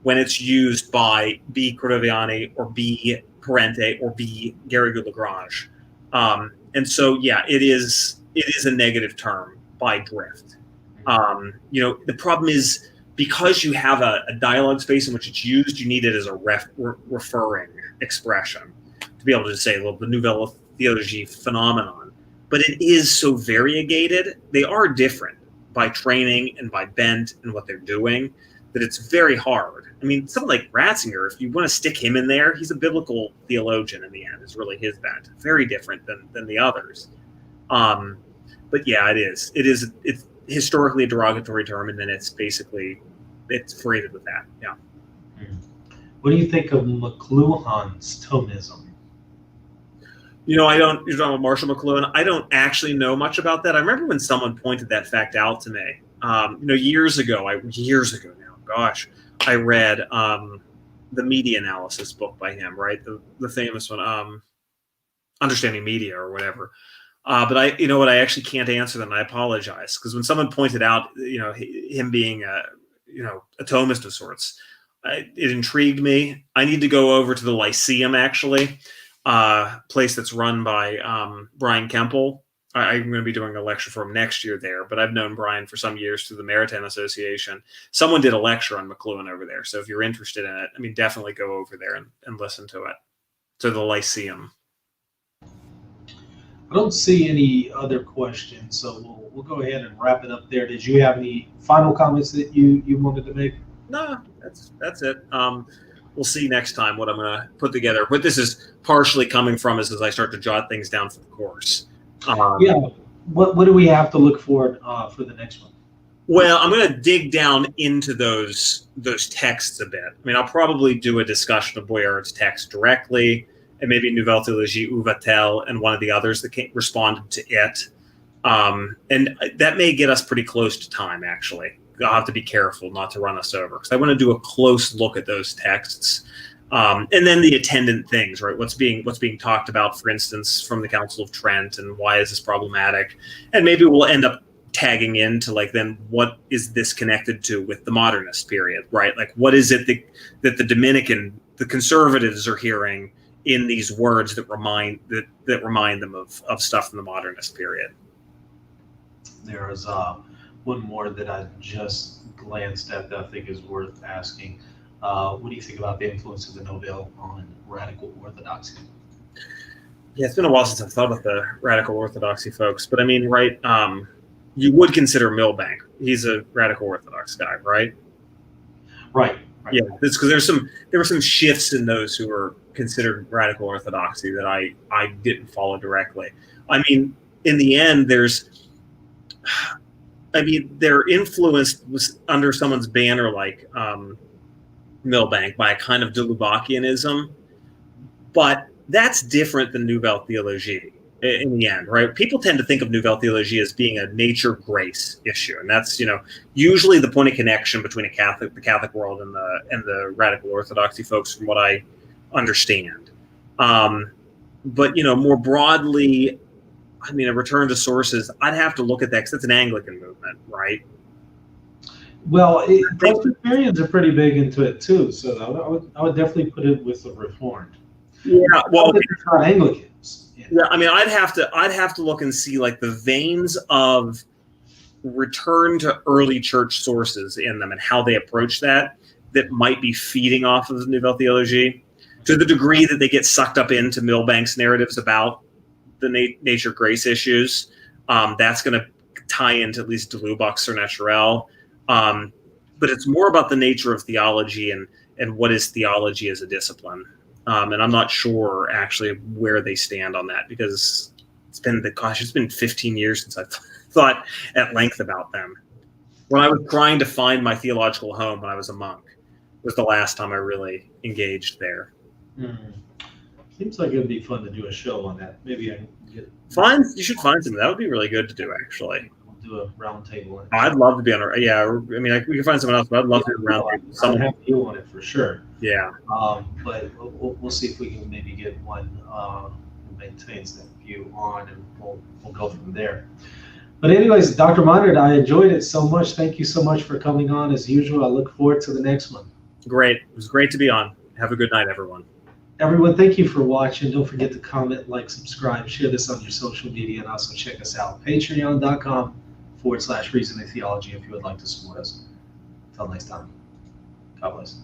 when it's used by B. Cordoviani or B. Parente or B. Garrigou-Lagrange. And so, yeah, it is a negative term by drift. The problem is, because you have a dialogue space in which it's used, you need it as a referring expression to be able to say, well, the Nouvelle Theologie phenomenon. But it is so variegated. They are different by training and by bent and what they're doing, that it's very hard. I mean, someone like Ratzinger, if you want to stick him in there, he's a biblical theologian in the end, is really his bent. Very different than the others. But yeah, it is. It's historically a derogatory term, and then it's freighted with that. Yeah. What do you think of McLuhan's Thomism? You're talking about Marshall McLuhan. I don't actually know much about that. I remember when someone pointed that fact out to me. Years ago now. Gosh, I read the media analysis book by him, right? The famous one, Understanding Media or whatever. But I actually can't answer that, and I apologize, because when someone pointed out, him being a Thomist of sorts, it intrigued me. I need to go over to the Lyceum, actually. place that's run by Brian Kemple. I'm going to be doing a lecture for him next year there, but I've known Brian for some years through the Maritime Association. Someone did a lecture on McLuhan over there. So if you're interested in it, I mean, definitely go over there and listen to it, to the Lyceum. I don't see any other questions, so we'll go ahead and wrap it up there. Did you have any final comments that you wanted to make? No, that's it. We'll see next time what I'm going to put together. What this is partially coming from is as I start to jot things down for the course. Yeah. What do we have to look for the next one? Well, I'm going to dig down into those texts a bit. I mean, I'll probably do a discussion of Boyard's text directly, and maybe Nouvelle Theologie, Uvatel, and one of the others that responded to it. And that may get us pretty close to time, actually. I'll have to be careful not to run us over, because I want to do a close look at those texts. And then the attendant things, right? What's being talked about, for instance, from the Council of Trent, and why is this problematic? And maybe we'll end up tagging into, like, then what is this connected to with the modernist period, right? Like, what is it that the conservatives are hearing in these words that remind them of stuff from the modernist period? There is one more that I just glanced at that I think is worth asking. What do you think about the influence of the Nouvelle on radical orthodoxy? Yeah, it's been a while since I've thought about the radical orthodoxy folks, but I mean, right, you would consider Milbank. He's a radical orthodox guy, right? Right. Yeah, it's because there were some shifts in those who were considered radical orthodoxy that I didn't follow directly. I mean, in the end, their influence was under someone's banner like Milbank by a kind of Dulubachianism, but that's different than Nouvelle Theologie in the end, right? People tend to think of Nouvelle Theologie as being a nature grace issue, and that's usually the point of connection between the Catholic world and the radical orthodoxy folks, from what I understand. But more broadly, I mean, a return to sources, I'd have to look at that because it's an Anglican movement, right? Well, Presbyterians are pretty big into it too, so I would definitely put it with the Reformed. Yeah, well, it's not Anglicans. Yeah, I mean, I'd have to look and see, like, the veins of return to early church sources in them and how they approach that might be feeding off of the Nouvelle Theologie, to the degree that they get sucked up into Milbank's narratives about the nature grace issues. That's going to tie into at least de Lubach's Surnaturel. But it's more about the nature of theology and what is theology as a discipline. And I'm not sure actually where they stand on that, because it's been 15 years since I've thought at length about them. When I was trying to find my theological home when I was a monk was the last time I really engaged there. Seems like it would be fun to do a show on that. Maybe I can get. You should find something. That would be really good to do, actually. We'll do a round table. I'd love to be on it. Yeah, I mean, we can find someone else, but I'd love to do a round table. Someone have you on it for sure. Yeah. But we'll see if we can maybe get one who maintains that view on, and we'll go from there. But anyways, Dr. Monard, I enjoyed it so much. Thank you so much for coming on as usual. I look forward to the next one. Great. It was great to be on. Have a good night, everyone. Everyone, thank you for watching. Don't forget to comment, like, subscribe, share this on your social media, and also check us out, patreon.com/reasoning theology if you would like to support us. Until next time, God bless.